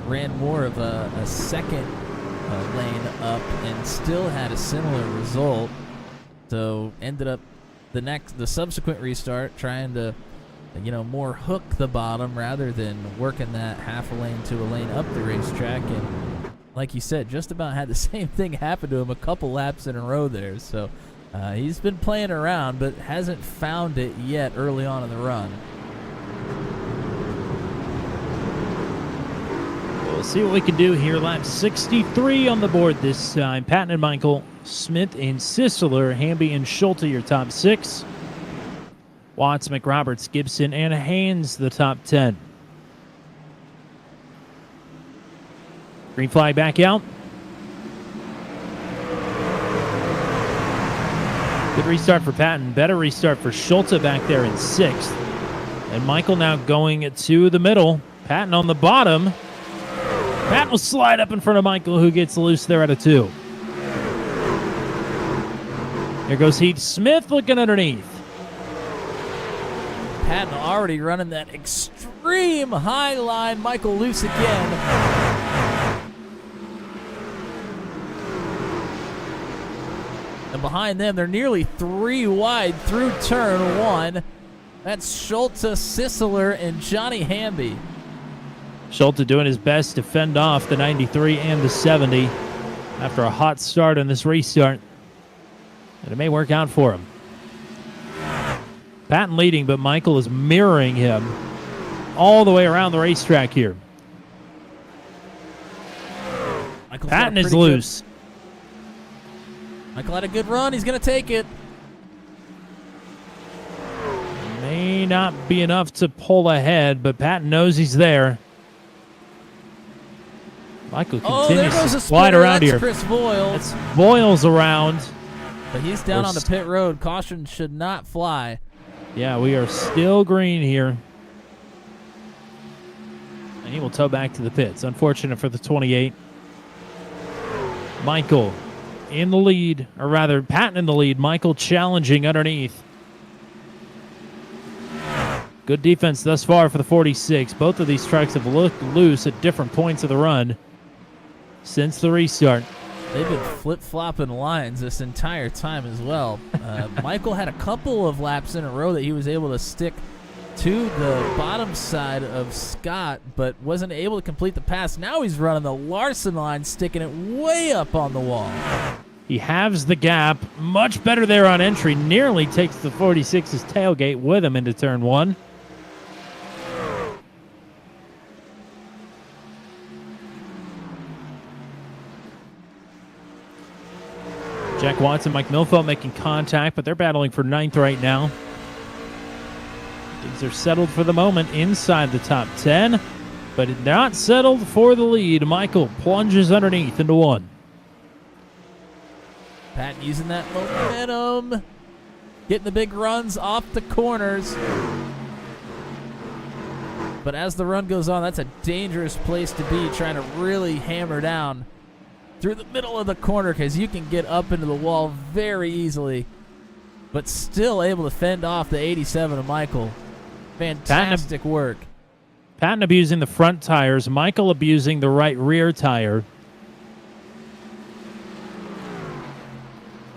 ran more of a second lane up and still had a similar result. So ended up the subsequent restart trying to, you know, more hook the bottom rather than working that half a lane to a lane up the racetrack. And like you said, just about had the same thing happen to him a couple laps in a row there. So he's been playing around, but hasn't found it yet early on in the run. We'll see what we can do here. Lap 63 on the board this time. Patton and Michael, Smith and Sisler, Hamby and Schulte your top 6. Watts, McRoberts, Gibson, and Haynes the top 10. Green flag back out. Good restart for Patton. Better restart for Schulte back there in 6th. And Michael now going to the middle. Patton on the bottom. Patton will slide up in front of Michael, who gets loose there at a 2. Here goes Heath Smith looking underneath. Patton already running that extreme high line. Michael loose again. And behind them, they're nearly 3 wide through turn 1. That's Schulte, Sisler, and Johnny Hamby. Schulte doing his best to fend off the 93 and the 70 after a hot start on this restart. And it may work out for him. Patton leading, but Michael is mirroring him all the way around the racetrack here. Patton is loose. Michael had a good run. He's going to take it. May not be enough to pull ahead, but Patton knows he's there. Michael continues to slide around here. Chris Voiles. It's Voiles around. But he's down on the pit road. Caution should not fly. Yeah, we are still green here. And he will tow back to the pits. Unfortunate for the 28. Michael in the lead, or rather Patton in the lead. Michael challenging underneath. Good defense thus far for the 46. Both of these trucks have looked loose at different points of the run since the restart. They've been flip-flopping lines this entire time as well. Michael had a couple of laps in a row that he was able to stick to the bottom side of Scott, but wasn't able to complete the pass. Now he's running the Larson line, sticking it way up on the wall. He halves the gap. Much better there on entry. Nearly takes the 46's tailgate with him into turn 1. Jack Watson, Mike Milfeld making contact, but they're battling for 9th right now. Things are settled for the moment inside the top 10, but not settled for the lead. Michael plunges underneath into 1. Patton using that momentum, getting the big runs off the corners. But as the run goes on, that's a dangerous place to be, trying to really hammer down through the middle of the corner, because you can get up into the wall very easily, but still able to fend off the 87 of Michael. Fantastic work. Patton abusing the front tires, Michael abusing the right rear tire.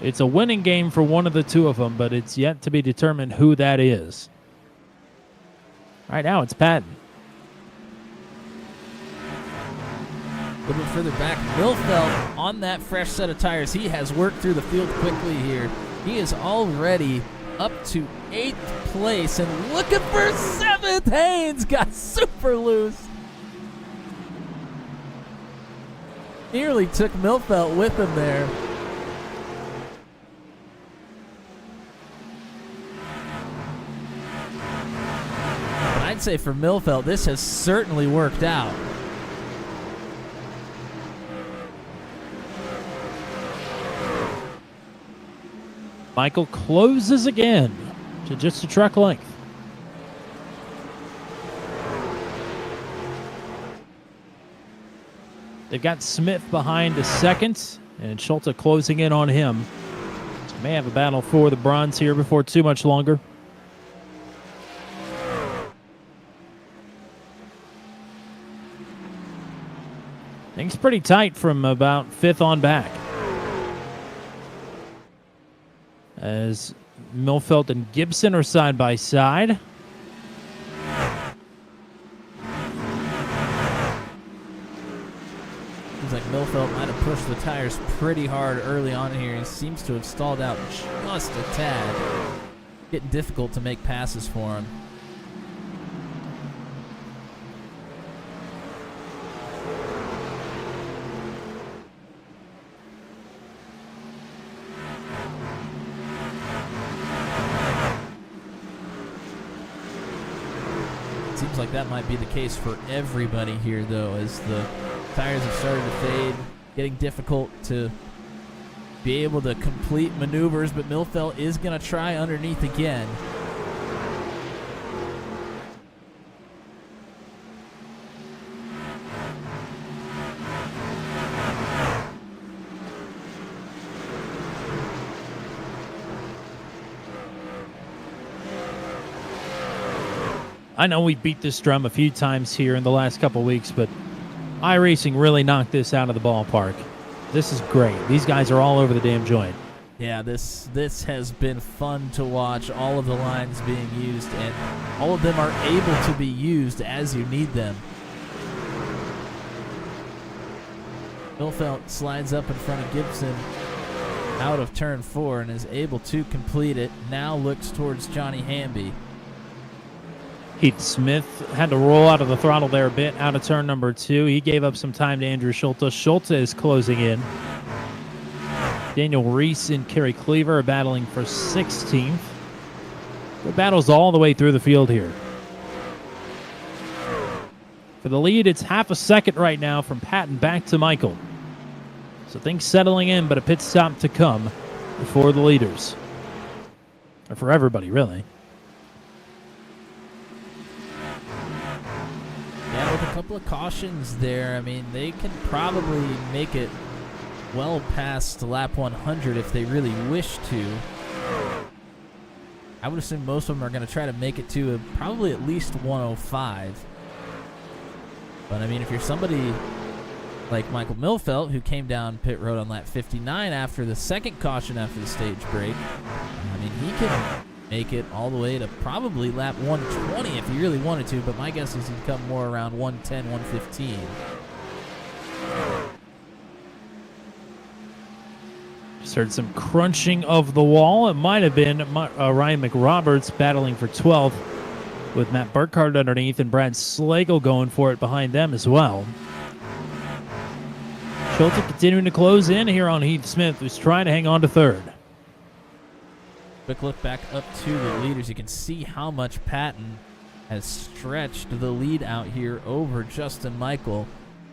It's a winning game for one of the two of them, but it's yet to be determined who that is. Right now, it's Patton. A little bit further back, Milfeld on that fresh set of tires. He has worked through the field quickly here. He is already up to 8th place and looking for 7th. Haynes got super loose. Nearly took Milfeld with him there. But I'd say for Milfeld, this has certainly worked out. Michael closes again to just a truck length. They've got Smith behind a second, and Schulte closing in on him. So may have a battle for the bronze here before too much longer. Things pretty tight from about 5th on back, as Milfeld and Gibson are side by side. Seems like Milfeld might have pushed the tires pretty hard early on here. He seems to have stalled out just a tad. Getting difficult to make passes for him. Seems like that might be the case for everybody here, though, as the tires have started to fade, getting difficult to be able to complete maneuvers, but Milfeld is going to try underneath again. I know we beat this drum a few times here in the last couple weeks, but iRacing really knocked this out of the ballpark. This is great. These guys are all over the damn joint. Yeah, this has been fun to watch, all of the lines being used, and all of them are able to be used as you need them. Milfeld slides up in front of Gibson out of turn 4 and is able to complete it. Now looks towards Johnny Hamby. Heath Smith had to roll out of the throttle there a bit out of turn number 2. He gave up some time to Andrew Schulte. Schulte is closing in. Daniel Reese and Kerry Cleaver are battling for 16th. The battle's all the way through the field here. For the lead, it's half a second right now from Patton back to Michael. So things settling in, but a pit stop to come for the leaders. Or for everybody, really. Yeah, with a couple of cautions there, I mean, they can probably make it well past lap 100 if they really wish to. I would assume most of them are going to try to make it to probably at least 105. But, I mean, if you're somebody like Michael Milfelt, who came down pit road on lap 59 after the second caution after the stage break. I mean, he can make it all the way to probably lap 120 if he really wanted to, but my guess is he'd come more around 110, 115. Just heard some crunching of the wall. It might have been Ryan McRoberts battling for 12th with Matt Burkhardt underneath and Brad Slagle going for it behind them as well. Schulte continuing to close in here on Heath Smith, who's trying to hang on to third. Quick look back up to the leaders. You can see how much Patton has stretched the lead out here over Justin Michael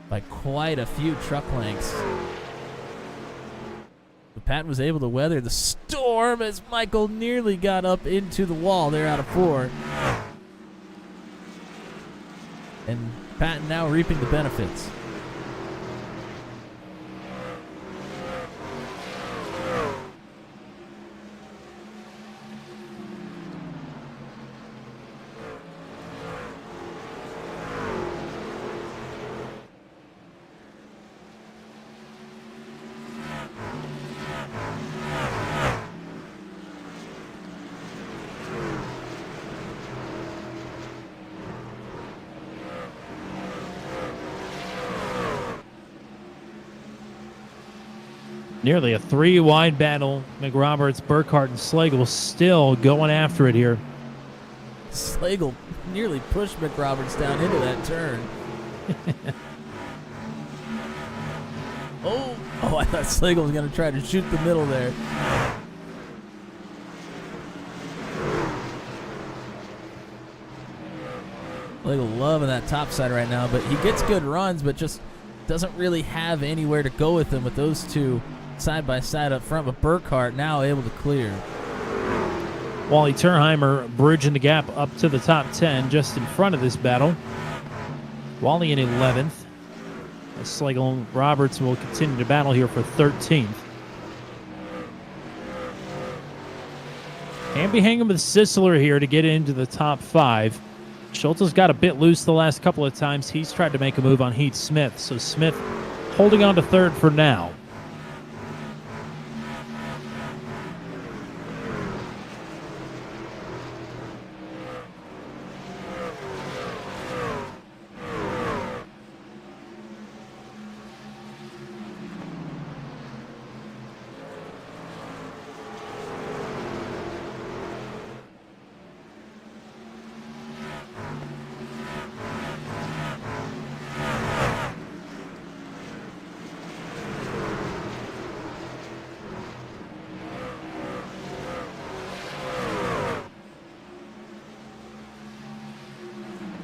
by quite a few truck lengths. But Patton was able to weather the storm as Michael nearly got up into the wall there out of 4. And Patton now reaping the benefits. Nearly a 3-wide battle. McRoberts, Burkhardt, and Slagle still going after it here. Slagle nearly pushed McRoberts down into that turn. Oh, I thought Slagle was going to try to shoot the middle there. Slagle loving that top side right now, but he gets good runs, but just doesn't really have anywhere to go with them with those two side by side up front. But Burkhardt now able to clear. Wally Turnheimer bridging the gap up to the top 10 just in front of this battle. Wally in 11th. As Slagle and Roberts will continue to battle here for 13th. Hamby hanging with Sisler here to get into the top 5. Schulte's got a bit loose the last couple of times. He's tried to make a move on Heath Smith. So Smith holding on to third for now.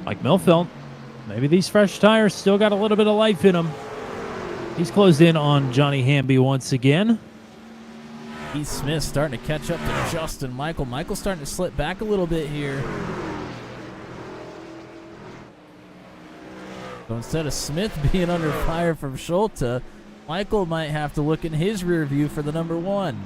Mike Milfelt, maybe these fresh tires still got a little bit of life in them. He's closed in on Johnny Hamby once again. Heath Smith starting to catch up to Justin Michael. Michael's starting to slip back a little bit here. So instead of Smith being under fire from Schulte, Michael might have to look in his rear view for the number 1.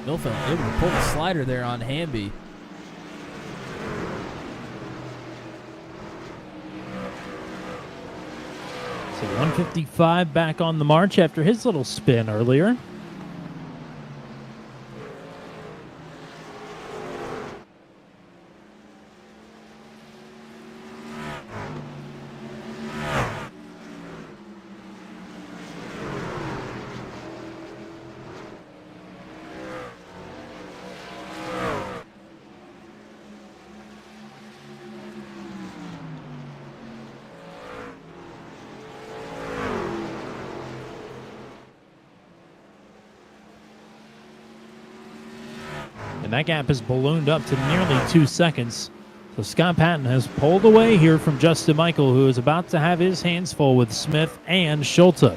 Milfelt able to pull the slider there on Hamby. So 155 back on the march after his little spin earlier. And that gap has ballooned up to nearly 2 seconds. So Scott Patton has pulled away here from Justin Michael, who is about to have his hands full with Smith and Schulte.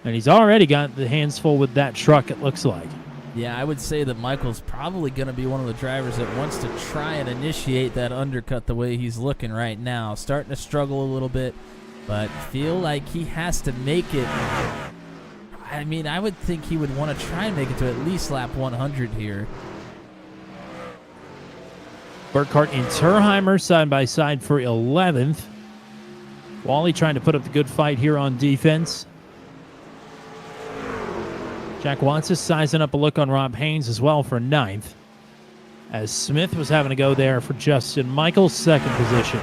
And he's already got the hands full with that truck, it looks like. Yeah, I would say that Michael's probably going to be one of the drivers that wants to try and initiate that undercut the way he's looking right now. Starting to struggle a little bit, but feel like he has to make it I mean, I would think he would want to try and make it to at least lap 100 here. Burkhart and Turheimer side by side for 11th. Wally trying to put up the good fight here on defense. Jack Watts is sizing up a look on Rob Haynes as well for 9th. As Smith was having to go there for Justin Michael's 2nd position.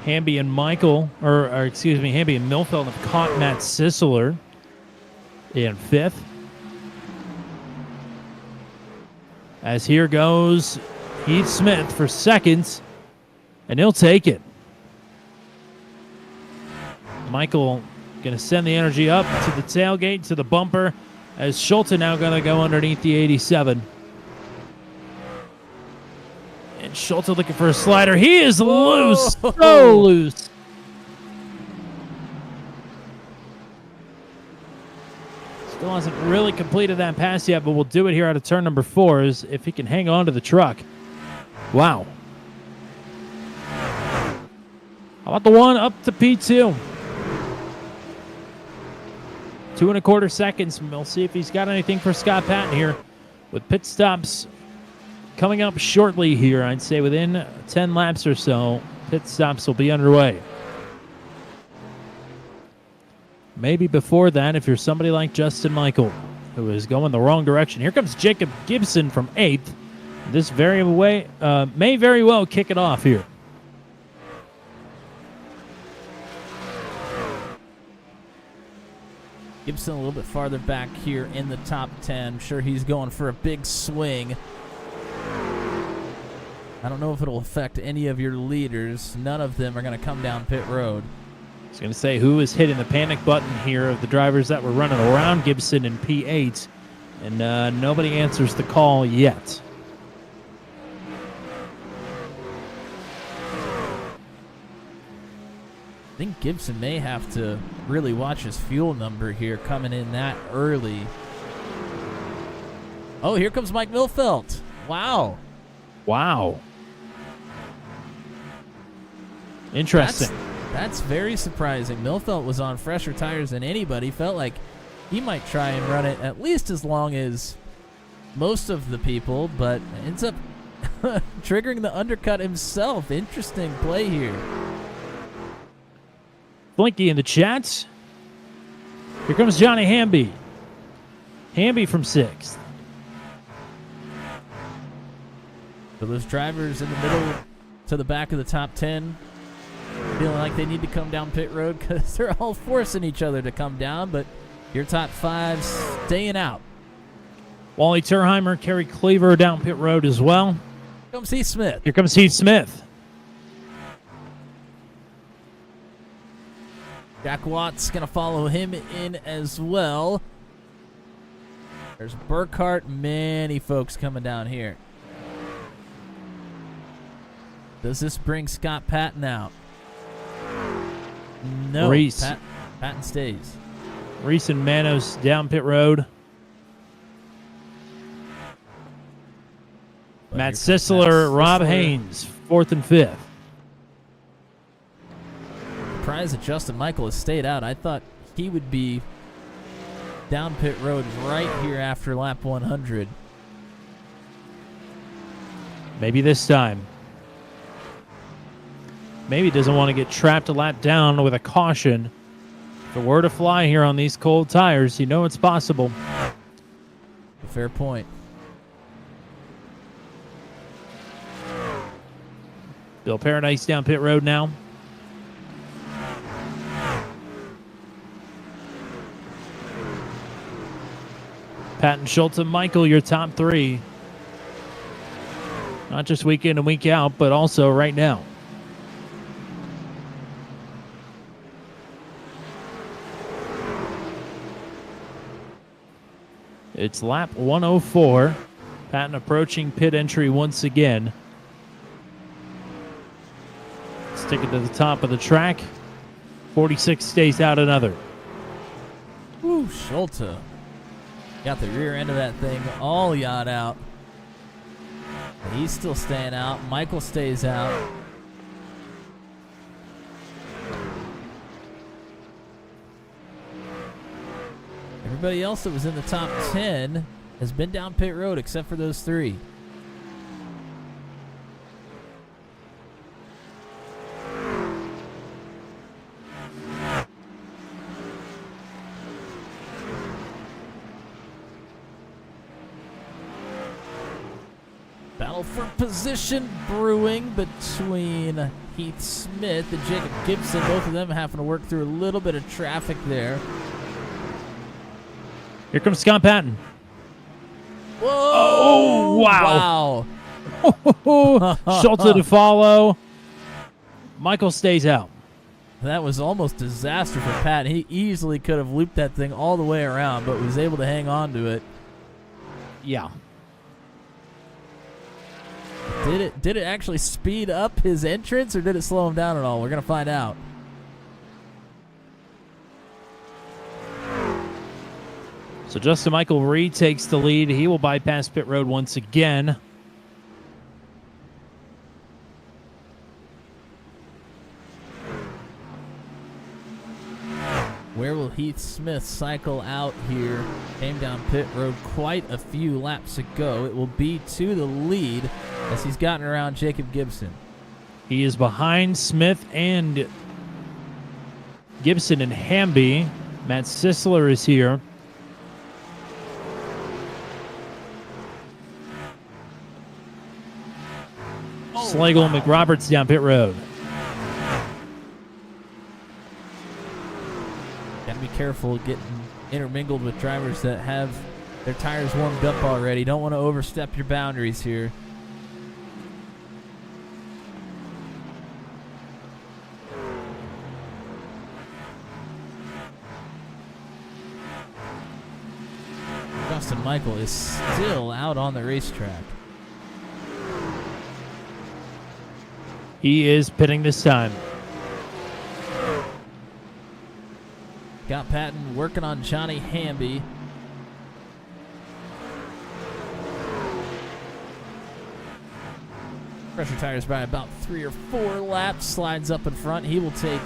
Hamby and Michael, or excuse me, Hamby and Milfeld have caught Matt Sisler in 5th. As here goes Heath Smith for 2nd, and he'll take it. Michael going to send the energy up to the tailgate, to the bumper, as Schulte now going to go underneath the 87. And Schulte looking for a slider. He is loose. So loose. Still hasn't really completed that pass yet, but we'll do it here out of turn number 4 is if he can hang on to the truck. Wow. How about the one up to P2? 2 1/4 seconds. We'll see if he's got anything for Scott Patton here with pit stops coming up shortly here. I'd say within 10 laps or so, pit stops will be underway. Maybe before that, if you're somebody like Justin Michael, who is going the wrong direction. Here comes Jacob Gibson from 8th. This may very well kick it off here. Gibson a little bit farther back here in the top 10. I'm sure he's going for a big swing. I don't know if it'll affect any of your leaders. None of them are going to come down pit road. I was going to say, who is hitting the panic button here of the drivers that were running around Gibson in P8, and nobody answers the call yet. I think Gibson may have to really watch his fuel number here coming in that early. Oh, here comes Mike Milfeld. Wow. Wow. Interesting. That's very surprising. Milfeld was on fresher tires than anybody. Felt like he might try and run it at least as long as most of the people, but ends up triggering the undercut himself. Interesting play here. Blinky in the chat. Here comes Johnny Hamby. Hamby from 6th. So those drivers in the middle to the back of the top 10 feeling like they need to come down pit road because they're all forcing each other to come down, but your top 5 staying out. Wally Turheimer, Kerry Cleaver down pit road as well. Here comes Heath Smith. Here comes Heath Smith. Jack Watts going to follow him in as well. There's Burkhart. Many folks coming down here. Does this bring Scott Patton out? No. Reese. Patton stays. Reese and Manos down pit road. But Matt here comes Sisler, Rob Sisler. Haynes, 4th and 5th. Surprised that Justin Michael has stayed out. I thought he would be down pit road right here after lap 100. Maybe this time. Maybe doesn't want to get trapped a lap down with a caution. If it were to fly here on these cold tires, you know it's possible. A fair point. Bill Paradise down pit road now. Patton, Schulte, Michael, your top 3. Not just week in and week out, but also right now. It's lap 104. Patton approaching pit entry once again. Sticking to the top of the track. 46 stays out another. Woo, Schulte. Got the rear end of that thing all yacht out. He's still staying out. Michael stays out. Everybody else that was in the top 10 has been down pit road except for those three. Battle for position brewing between Heath Smith and Jacob Gibson. Both of them having to work through a little bit of traffic there. Here comes Scott Patton. Whoa! Oh, wow. Wow. Schulte to follow. Michael stays out. That was almost disaster for Pat. He easily could have looped that thing all the way around, but was able to hang on to it. Yeah. Did it actually speed up his entrance, or did it slow him down at all? We're going to find out. So Justin Michael retakes the lead. He will bypass pit road once again. Where will Heath Smith cycle out here? Came down pit road quite a few laps ago. It will be to the lead as he's gotten around Jacob Gibson. He is behind Smith and Gibson and Hamby. Matt Sisler is here. Slagle and McRoberts down pit road. Gotta be careful getting intermingled with drivers that have their tires warmed up already. Don't want to overstep your boundaries here. Justin Michael is still out on the racetrack. He is pitting this time. Got Patton working on Johnny Hamby. Pressure tires by about 3 or 4 laps. Slides up in front. He will take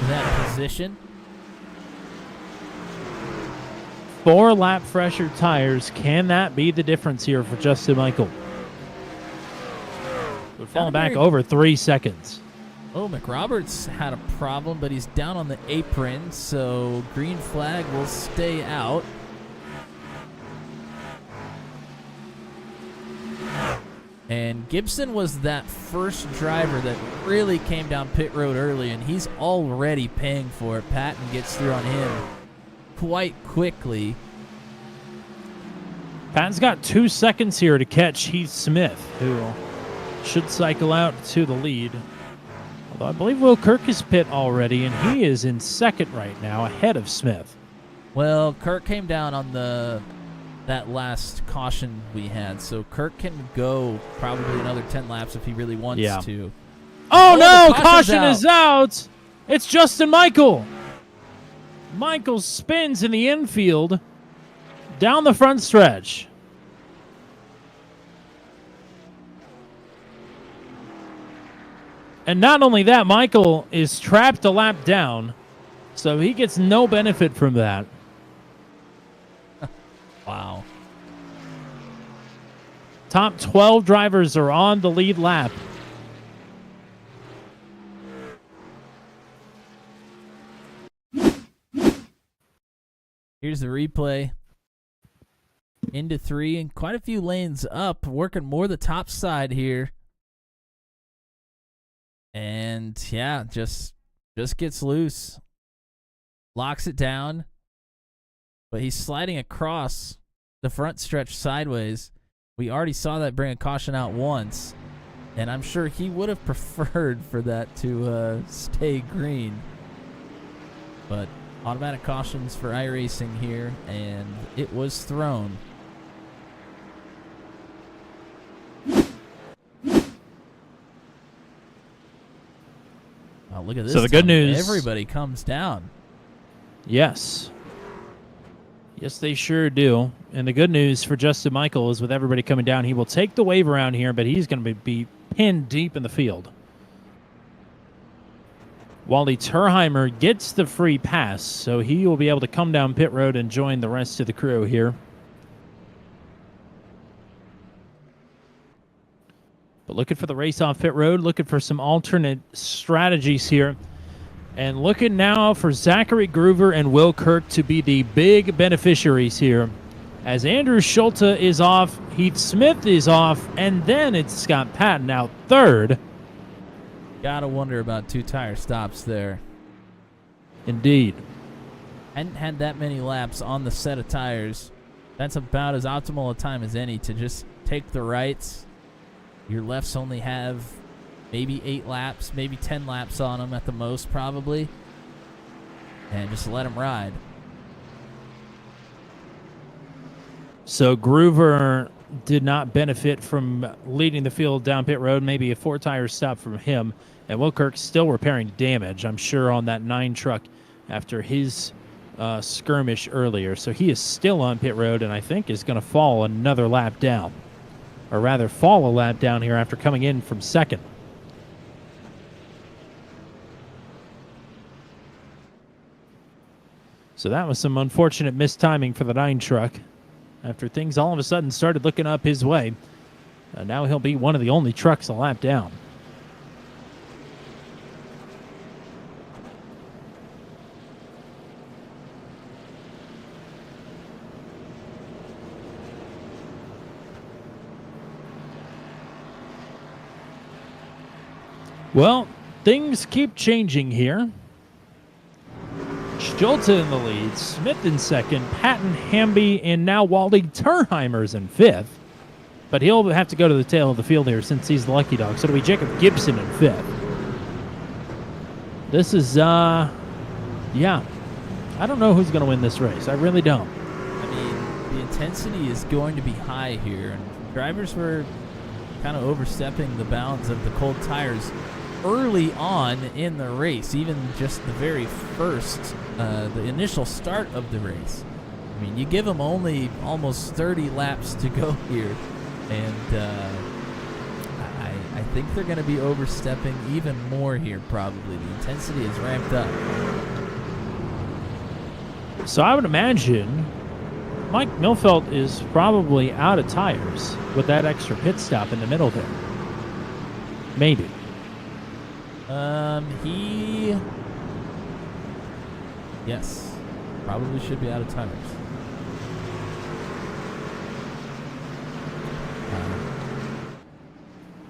that position. 4-lap fresher tires. Can that be the difference here for Justin Michael? We're falling back over 3 seconds. Oh, McRoberts had a problem, but he's down on the apron, so green flag will stay out. And Gibson was that first driver that really came down pit road early, and he's already paying for it. Patton gets through on him quite quickly. Patton's got 2 seconds here to catch Heath Smith, who should cycle out to the lead. Although I believe Will Kirk is pit already, and he is in second right now, ahead of Smith. Well, Kirk came down on that last caution we had, so Kirk can go probably another 10 laps if he really wants to. Oh no! The Caution is out! It's Justin Michael! Michael spins in the infield down the front stretch. And not only that, Michael is trapped a lap down, so he gets no benefit from that. Wow. Top 12 drivers are on the lead lap. Here's the replay. Into 3 and quite a few lanes up, working more the top side here. And yeah, just gets loose. Locks it down. But he's sliding across the front stretch sideways. We already saw that bring a caution out once. And I'm sure he would have preferred for that to stay green. But automatic cautions for iRacing here, and it was thrown. Oh, look at this. So the good Tommy. news- Everybody comes down. Yes. Yes, they sure do. And the good news for Justin Michael is with everybody coming down, he will take the wave around here, but he's going to be pinned deep in the field. Wally Turheimer gets the free pass, so he will be able to come down pit road and join the rest of the crew here. But looking for the race off pit road, looking for some alternate strategies here. And looking now for Zachary Groover and Will Kirk to be the big beneficiaries here. As Andrew Schulte is off, Heath Smith is off, and then it's Scott Patton out third. Gotta wonder about 2 tire stops there. Indeed. Hadn't had that many laps on the set of tires. That's about as optimal a time as any to just take the rights. Your lefts only have maybe 8 laps, maybe 10 laps on them at the most, probably. And just let them ride. So Groover did not benefit from leading the field down pit road. Maybe a 4-tire stop from him. And Will Kirk still repairing damage, I'm sure, on that 9 truck after his skirmish earlier. So he is still on pit road and I think is going to fall another lap down. Or rather, fall a lap down here after coming in from second. So that was some unfortunate mistiming for the 9 truck after things all of a sudden started looking up his way. Now he'll be one of the only trucks a lap down. Well, things keep changing here. Schulte in the lead, Smith in second, Patton, Hamby, and now Wally Turheimer's in fifth. But he'll have to go to the tail of the field here since he's the lucky dog. So it'll be Jacob Gibson in fifth. This is, yeah. I don't know who's going to win this race. I really don't. I mean, the intensity is going to be high here. And drivers were kind of overstepping the bounds of the cold tires early on in the race, even just the very first, the initial start of the race. I mean, you give them only almost 30 laps to go here, and I think they're going to be overstepping even more here, probably. The intensity is ramped up. So I would imagine Mike Milfelt is probably out of tires with that extra pit stop in the middle there. Maybe. Yes, probably should be out of tires.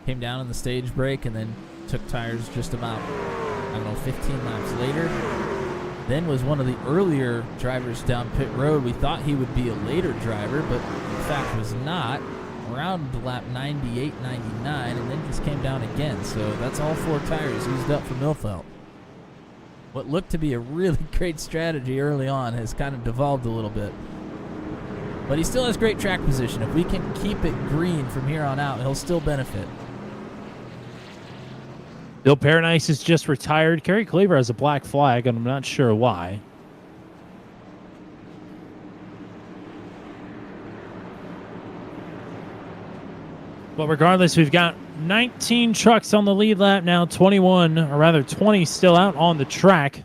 Came down in the stage break and then took tires just about, 15 laps later. Then was one of the earlier drivers down pit road. We thought he would be a later driver, but in fact was not. Around lap 98, 99, and then just came down again. So that's all 4 tires used up for Milfelt. What looked to be a really great strategy early on has kind of devolved a little bit. But he still has great track position. If we can keep it green from here on out, he'll still benefit. Bill Paradise is just retired. Kerry Cleaver has a black flag, and I'm not sure why. But regardless, we've got 19 trucks on the lead lap now, 21, or rather 20 still out on the track.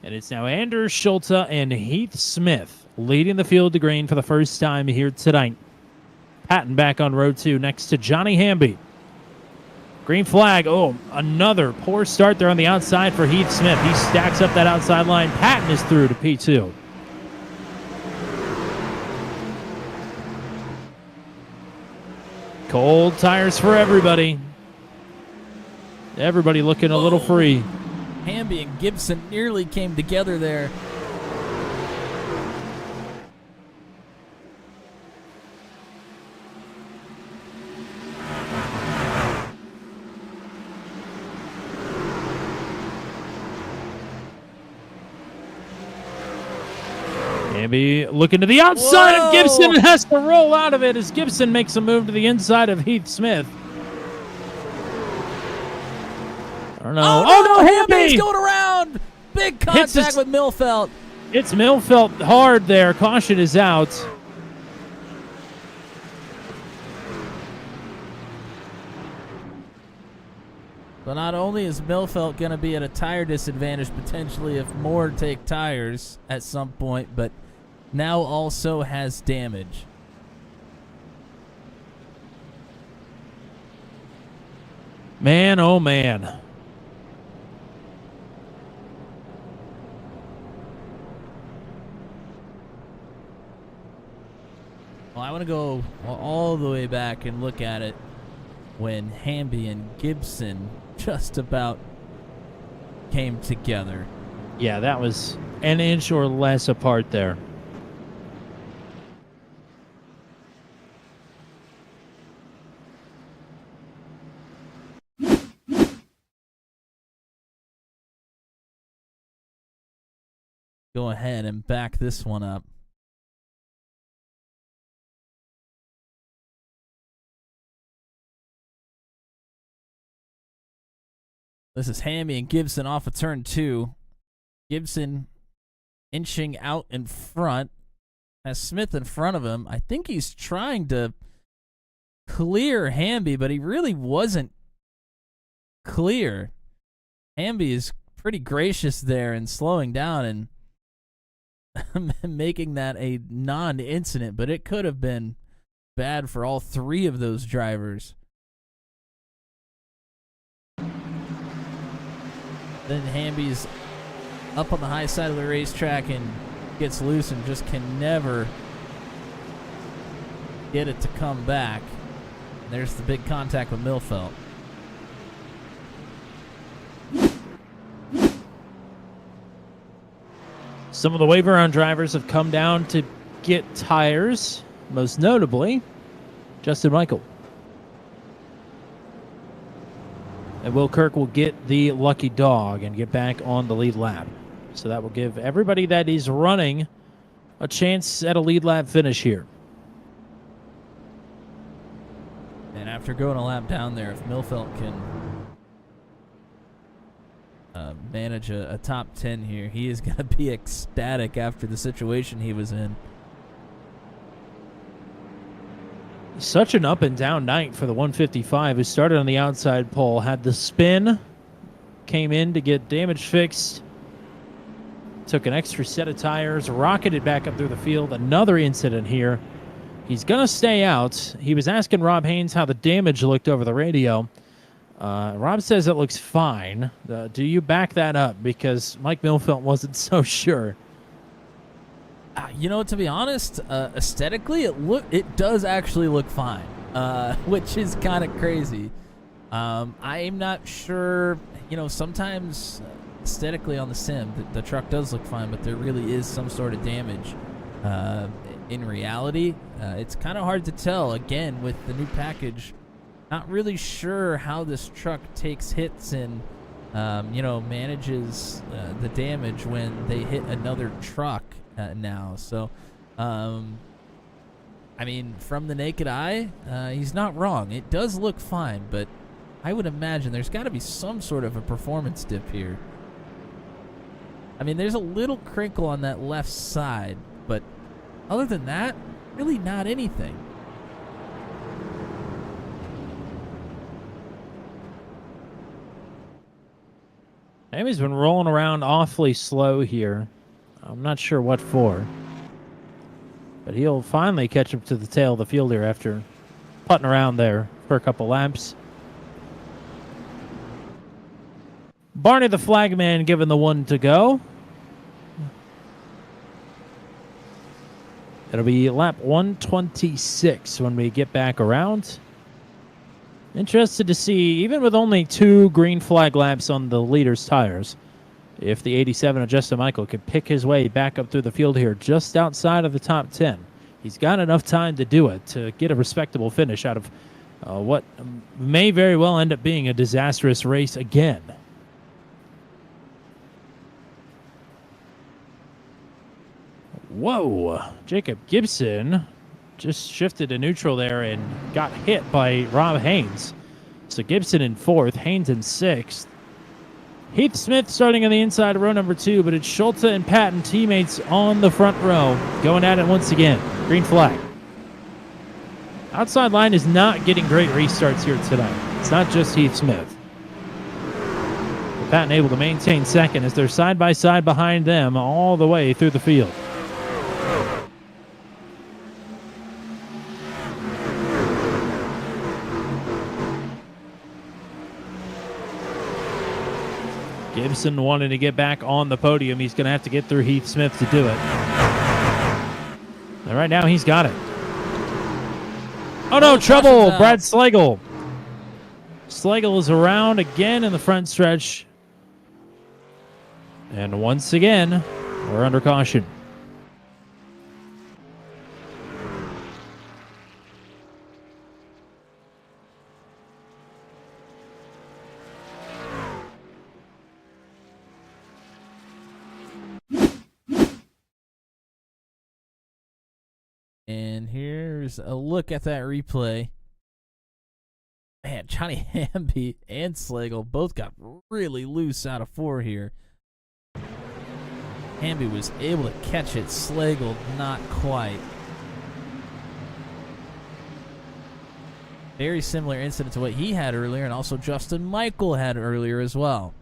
And it's now Andrew Schulte and Heath Smith leading the field to green for the first time here tonight. Patton back on row 2 next to Johnny Hamby. Green flag. Oh, another poor start there on the outside for Heath Smith. He stacks up that outside line. Patton is through to P2. Cold tires for everybody. Everybody looking a little free. Hamby and Gibson nearly came together there. Hamby looking to the outside Whoa! of Gibson and has to roll out of it as Gibson makes a move to the inside of Heath Smith. I don't know. Oh, no, Hamby's Hamby! going around. Big Hits contact his- with Millfelt. It's Millfelt hard there. Caution is out. So not only is Millfelt going to be at a tire disadvantage potentially if more take tires at some point, but now also has damage. Man, oh man. Well, I want to go all the way back and look at it when Hamby and Gibson just about came together. Yeah, that was an inch or less apart there. Go ahead and back this one up. This is Hamby and Gibson off of turn 2. Gibson inching out in front. Has Smith in front of him. I think he's trying to clear Hamby, but he really wasn't clear. Hamby is pretty gracious there and slowing down and making that a non-incident, but it could have been bad for all three of those drivers. Then Hamby's up on the high side of the racetrack and gets loose and just can never get it to come back. And there's the big contact with Millfelt. Some of the waiver round drivers have come down to get tires, most notably Justin Michael. And Will Kirk will get the lucky dog and get back on the lead lap. So that will give everybody that is running a chance at a lead lap finish here. And after going a lap down there, if Millfelt can manage a top 10 here, he is going to be ecstatic after the situation he was in. Such an up and down night for the 155, who started on the outside pole, had the spin, came in to get damage fixed, took an extra set of tires, rocketed back up through the field. Another incident here. He's going to stay out. He was asking Rob Haynes how the damage looked over the radio. Rob says it looks fine. Do you back that up? Because Mike Millfelt wasn't so sure. You know, to be honest, aesthetically, it does actually look fine, which is kind of crazy. I'm not sure. You know, sometimes aesthetically on the sim, the truck does look fine, but there really is some sort of damage. In reality, it's kind of hard to tell. Again, with the new package, not really sure how this truck takes hits and manages the damage when they hit another truck. Now, so I mean, from the naked eye, he's not wrong. It does look fine, but I would imagine there's got to be some sort of a performance dip here. I mean, there's a little crinkle on that left side, but other than that, really not anything. Amy's been rolling around awfully slow here. I'm not sure what for. But he'll finally catch up to the tail of the field here after putting around there for a couple laps. Barney the flagman given the one to go. It'll be lap 126 when we get back around. Interested to see, even with only 2 green flag laps on the leader's tires, if the 87 of Justin Michael could pick his way back up through the field here just outside of the top 10. He's got enough time to do it, to get a respectable finish out of what may very well end up being a disastrous race again. Whoa, Jacob Gibson just shifted to neutral there and got hit by Rob Haynes. So Gibson in 4th, Haynes in 6th. Heath Smith starting on the inside of row number 2, but it's Schulte and Patton, teammates on the front row, going at it once again. Green flag. Outside line is not getting great restarts here tonight. It's not just Heath Smith. But Patton able to maintain second as they're side by side behind them all the way through the field. Gibson wanting to get back on the podium. He's going to have to get through Heath Smith to do it. And right now, he's got it. Oh, no, trouble. Brad Slagle. Slagle is around again in the front stretch. And once again, we're under caution. And here's a look at that replay. Man, Johnny Hamby and Slagle both got really loose out of 4 here. Hamby was able to catch it. Slagle not quite. Very similar incident to what he had earlier, and also Justin Michael had earlier as well.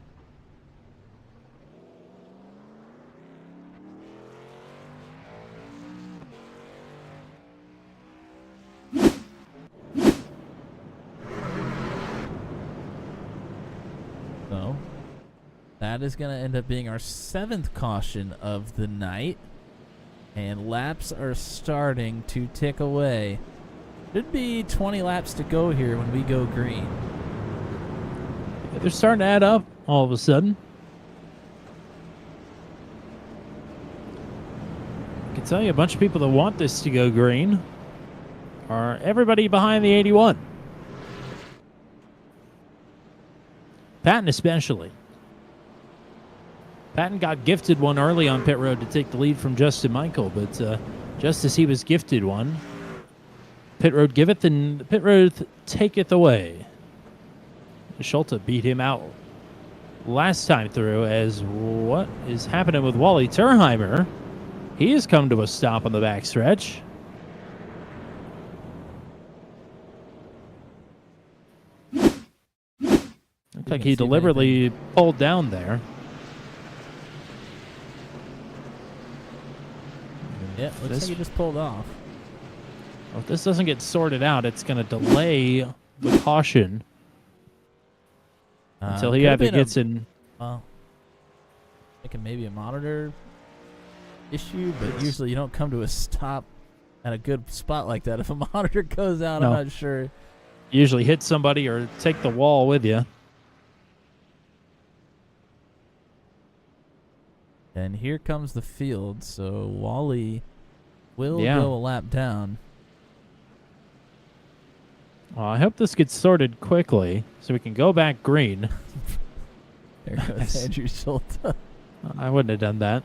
So, that is going to end up being our 7th caution of the night. And laps are starting to tick away. Should be 20 laps to go here when we go green. Yeah, they're starting to add up all of a sudden. I can tell you a bunch of people that want this to go green are everybody behind the 81. Patton especially. Patton got gifted one early on pit road to take the lead from Justin Michael, but just as he was gifted one, pit road giveth and pit road taketh away. Schulte beat him out last time through, as what is happening with Wally Terheimer? He has come to a stop on the backstretch. Looks like he deliberately pulled down there. Yeah, looks like he just pulled off. Well, if this doesn't get sorted out, it's going to delay the caution until he either gets in. Well, thinking maybe a monitor issue, but usually you don't come to a stop at a good spot like that. If a monitor goes out, No. I'm not sure. Usually hit somebody or take the wall with you. And here comes the field, so Wally will Yeah. go a lap down. Well, I hope this gets sorted quickly so we can go back green. There goes Andrew Schulte. I wouldn't have done that.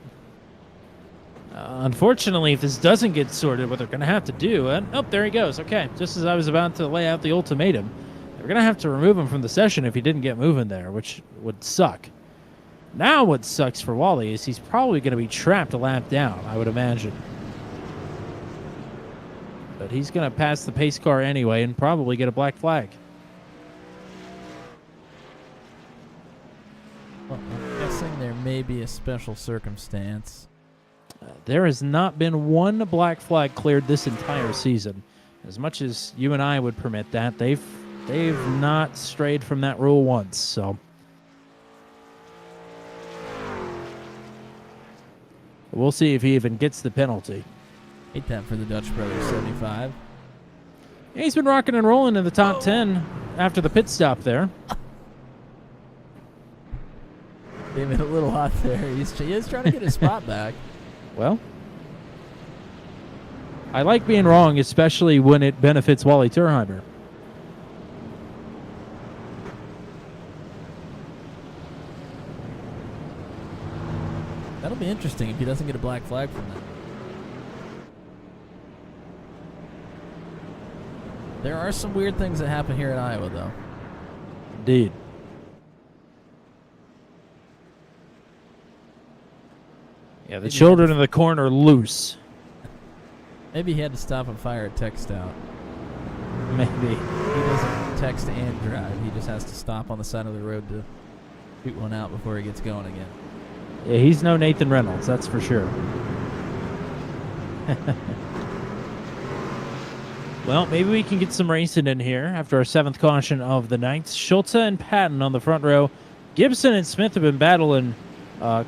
Unfortunately, if this doesn't get sorted, what they're going to have to do... oh, there he goes. Okay, just as I was about to lay out the ultimatum, they're going to have to remove him from the session if he didn't get moving there, which would suck. Now what sucks for Wally is he's probably going to be trapped a lap down, I would imagine. But he's going to pass the pace car anyway and probably get a black flag. Well, I'm guessing there may be a special circumstance. There has not been one black flag cleared this entire season. As much as you and I would permit that, they've not strayed from that rule once, so... We'll see if he even gets the penalty. Hate that for the Dutch brothers, 75. He's been rocking and rolling in the top 10 after the pit stop there. Came in a little hot there. He is trying to get his spot back. Well, I like being wrong, especially when it benefits Wally Terheimer. That'll be interesting if he doesn't get a black flag from that. There are some weird things that happen here in Iowa, though. Indeed. Yeah, the children in the corner loose. Maybe he had to stop and fire a text out. Maybe. He doesn't text and drive. He just has to stop on the side of the road to shoot one out before he gets going again. Yeah, he's no Nathan Reynolds, that's for sure. Well, maybe we can get some racing in here after our 7th caution of the night. Schulte and Patton on the front row. Gibson and Smith have been battling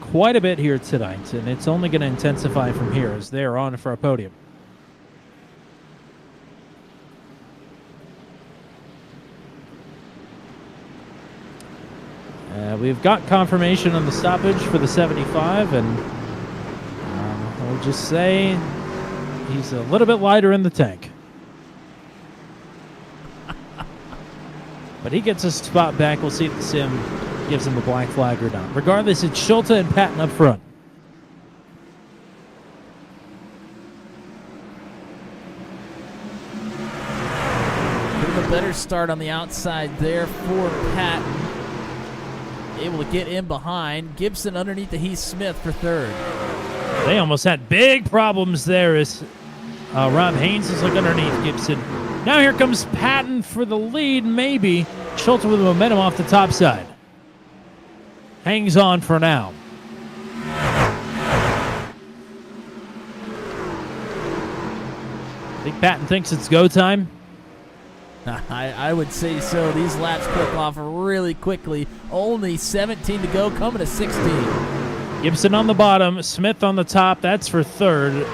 quite a bit here tonight, and it's only going to intensify from here as they're on for a podium. We've got confirmation on the stoppage for the 75, and we'll just say he's a little bit lighter in the tank. But he gets a spot back. We'll see if the sim gives him the black flag or not. Regardless, it's Schulte and Patton up front. Bit of a better start on the outside there for Patton. Able to get in behind. Gibson underneath the Heath Smith for third. They almost had big problems there as Rob Haynes is looking underneath Gibson. Now here comes Patton for the lead, maybe. Schulte with the momentum off the top side. Hangs on for now. I think Patton thinks it's go time. I would say so. These laps click off really quickly. Only 17 to go, coming to 16. Gibson on the bottom, Smith on the top. That's for third.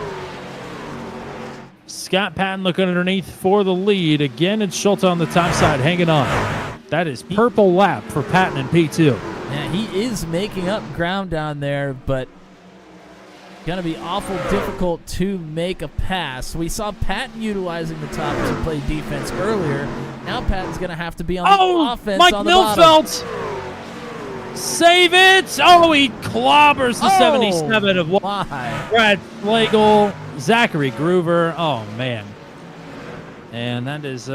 Scott Patton looking underneath for the lead. Again, it's Schulte on the top side, hanging on. That is purple lap for Patton in P2. Yeah, he is making up ground down there, but going to be awful difficult to make a pass. We saw Patton utilizing the top to play defense earlier. Now Patton's going to have to be on the offense Mike on the Milfelt! bottom. Save it! Oh, he clobbers the 77 of Why? Brad Flagel, Zachary Groover. Oh, man. And that is,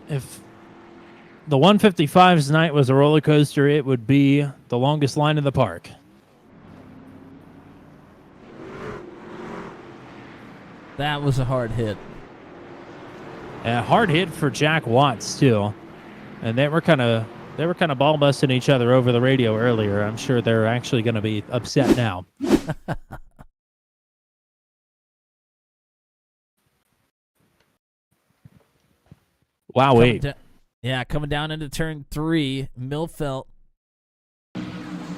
if the 155's night was a roller coaster, it would be the longest line in the park. That was a hard hit. A hard hit for Jack Watts, too. And they were kind of ball busting each other over the radio earlier. I'm sure they're actually going to be upset now. Wow, wait. Coming down into turn 3, Milfelt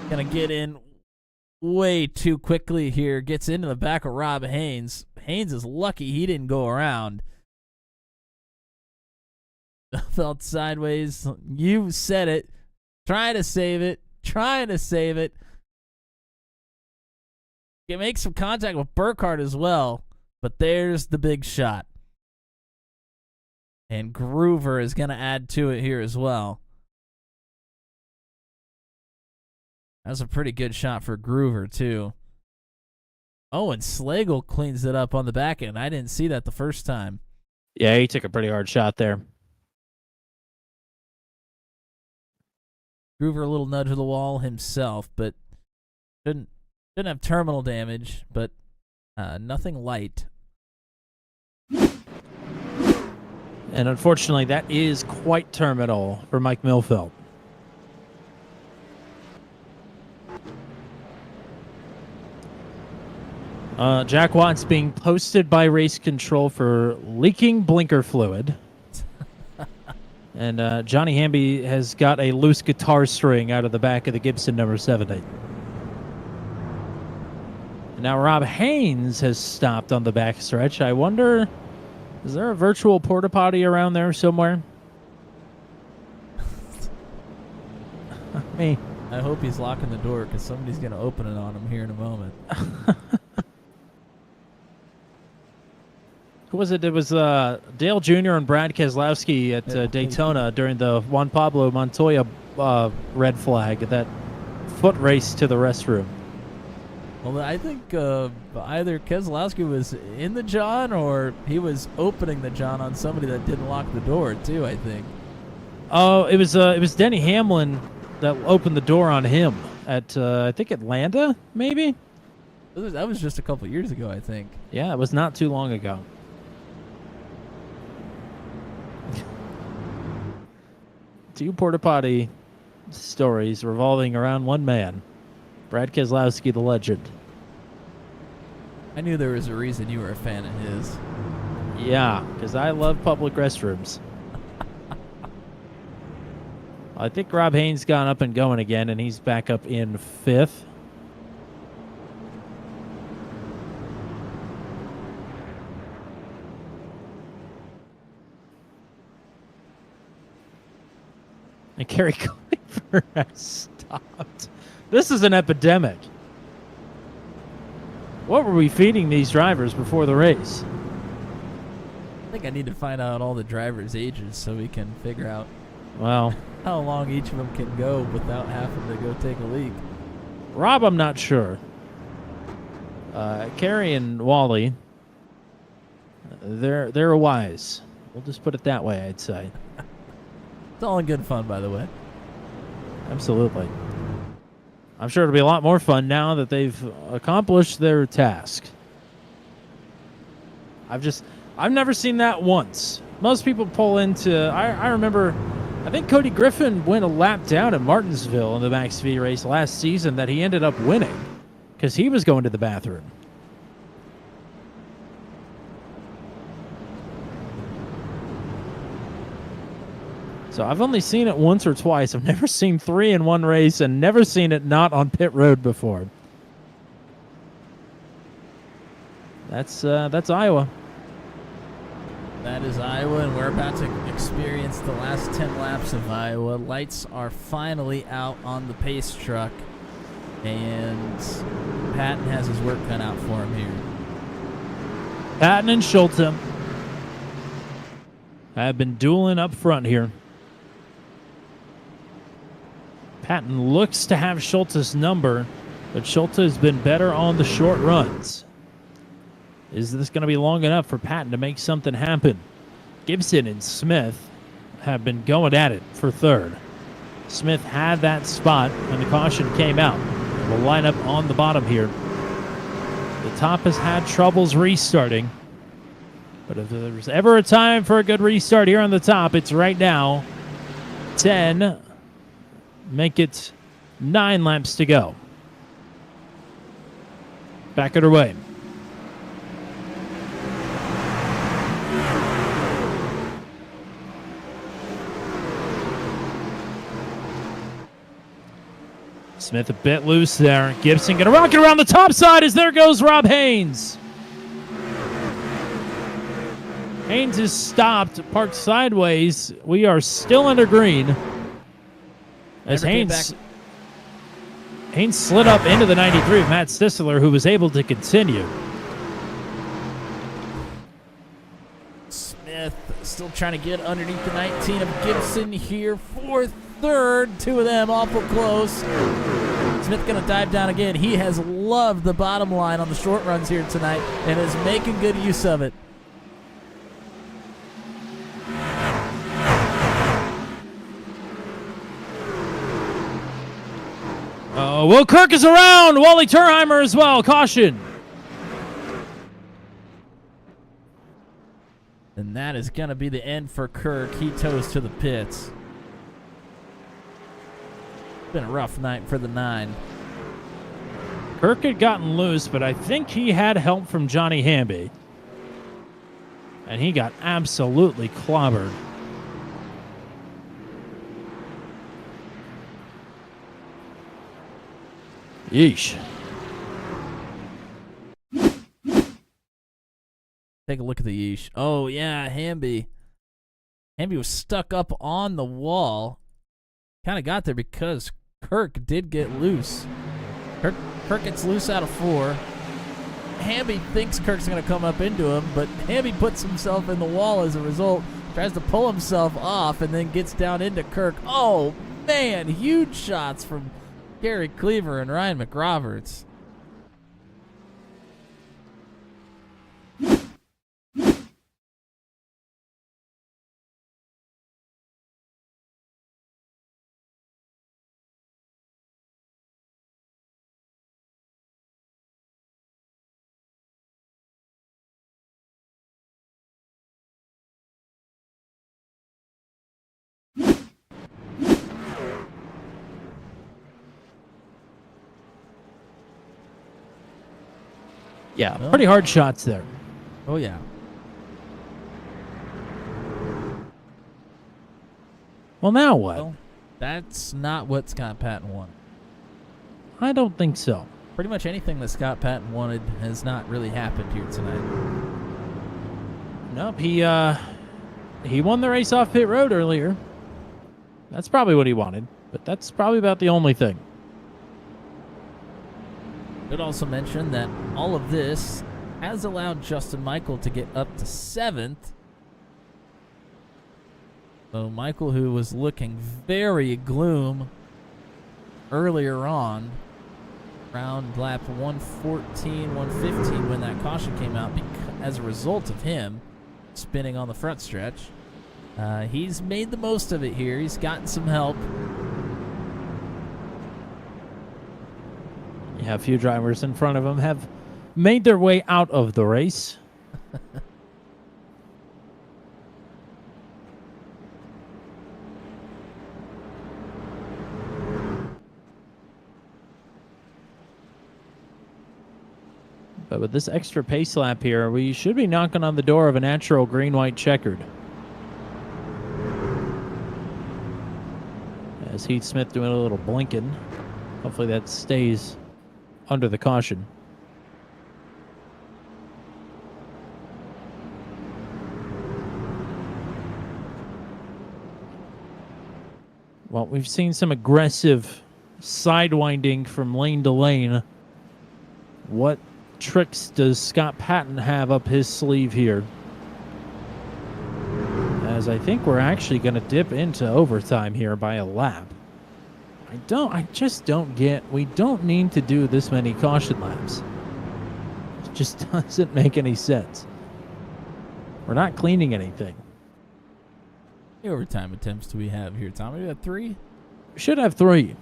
gonna get in way too quickly here. Gets into the back of Rob Haynes. Haynes is lucky he didn't go around. Felt sideways. You said it. Trying to save it. He makes some contact with Burkhardt as well. But there's the big shot. And Groover is going to add to it here as well. That's a pretty good shot for Groover, too. Oh, and Slagle cleans it up on the back end. I didn't see that the first time. Yeah, he took a pretty hard shot there. Groover a little nudge of the wall himself, but didn't have terminal damage, but nothing light. And unfortunately, that is quite terminal for Mike Milfelt. Jack Watts being posted by Race Control for leaking blinker fluid. And Johnny Hamby has got a loose guitar string out of the back of the Gibson number 70. And now Rob Haynes has stopped on the back stretch. I wonder, is there a virtual porta potty around there somewhere? Me. I hope he's locking the door because somebody's going to open it on him here in a moment. Who was it? It was Dale Jr. and Brad Keselowski at Daytona during the Juan Pablo Montoya red flag, that foot race to the restroom. Well, I think either Keselowski was in the John or he was opening the John on somebody that didn't lock the door, too, I think. Oh, it was Denny Hamlin that opened the door on him at I think Atlanta, maybe. That was just a couple years ago, I think. Yeah, it was not too long ago. Two porta potty stories revolving around one man, Brad Keselowski, the legend. I knew there was a reason you were a fan of his. Yeah, because I love public restrooms. I think Rob Haynes got up and going again, and he's back up in 5th. And Kerry Cleaver has stopped. This is an epidemic. What were we feeding these drivers before the race? I think I need to find out all the drivers' ages so we can figure out Well, how long each of them can go without having to go take a leak. Rob, I'm not sure. Kerry and Wally, they're wise. We'll just put it that way, I'd say. It's all in good fun, by the way. Absolutely. I'm sure it'll be a lot more fun now that they've accomplished their task. I've never seen that once. Most people pull into, I remember, I think Cody Griffin went a lap down at Martinsville in the Max V race last season that he ended up winning because he was going to the bathroom. So I've only seen it once or twice. I've never seen 3 in one race and never seen it not on pit road before. That's Iowa. That is Iowa, and we're about to experience the last 10 laps of Iowa. Lights are finally out on the pace truck, and Patton has his work cut out for him here. Patton and Schulte have been dueling up front here. Patton looks to have Schulte's number, but Schulte has been better on the short runs. Is this going to be long enough for Patton to make something happen? Gibson and Smith have been going at it for 3rd. Smith had that spot when the caution came out. Will line up on the bottom here. The top has had troubles restarting, but if there's ever a time for a good restart here on the top, it's right now. 10. Make it 9 laps to go. Back underway. Smith a bit loose there. Gibson going to rock it around the top side as there goes Rob Haynes. Haynes is stopped, parked sideways. We are still under green. As Haynes slid up into the 93 of Matt Sissler, who was able to continue. Smith still trying to get underneath the 19 of Gibson here for 3rd. 2 of them awful close. Smith going to dive down again. He has loved the bottom line on the short runs here tonight and is making good use of it. Will Kirk is around. Wally Turheimer as well. Caution. And that is going to be the end for Kirk. He toes to the pits. Been a rough night for the 9. Kirk had gotten loose, but I think he had help from Johnny Hamby. And he got absolutely clobbered. Yeesh. Take a look at the yeesh. Oh, yeah, Hamby. Hamby was stuck up on the wall. Kind of got there because Kirk did get loose. Kirk gets loose out of 4. Hamby thinks Kirk's going to come up into him, but Hamby puts himself in the wall as a result, tries to pull himself off, and then gets down into Kirk. Oh, man, huge shots from Gary Cleaver and Ryan McRoberts. Yeah, Well- pretty hard shots there. Oh, yeah. Well, now what? Well, that's not what Scott Patton wanted. I don't think so. Pretty much anything that Scott Patton wanted has not really happened here tonight. Nope, he won the race off pit road earlier. That's probably what he wanted, but that's probably about the only thing. Could also mention that all of this has allowed Justin Michael to get up to 7th. So Michael, who was looking very gloom earlier on, around lap 114, 115, when that caution came out, as a result of him spinning on the front stretch, he's made the most of it here. He's gotten some help. Yeah, a few drivers in front of him have made their way out of the race. But with this extra pace lap here, we should be knocking on the door of a natural green-white checkered. As Heath Smith doing a little blinking. Hopefully that stays under the caution. Well, we've seen some aggressive sidewinding from lane to lane. What tricks does Scott Patton have up his sleeve here? As I think we're actually going to dip into overtime here by a lap. I just don't get, we don't need to do this many caution laps. It just doesn't make any sense. We're not cleaning anything. How many overtime attempts do we have here, Tommy? We have 3? We should have 3.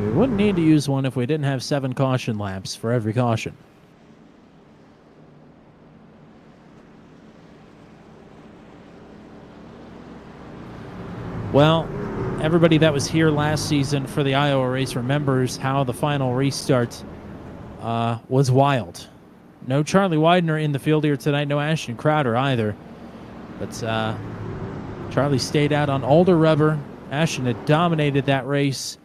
We wouldn't need to use one if we didn't have 7 caution laps for every caution. Well, everybody that was here last season for the Iowa race remembers how the final restart was wild. No Charlie Widener in the field here tonight, no Ashton Crowder either. But Charlie stayed out on older rubber. Ashton had dominated that race.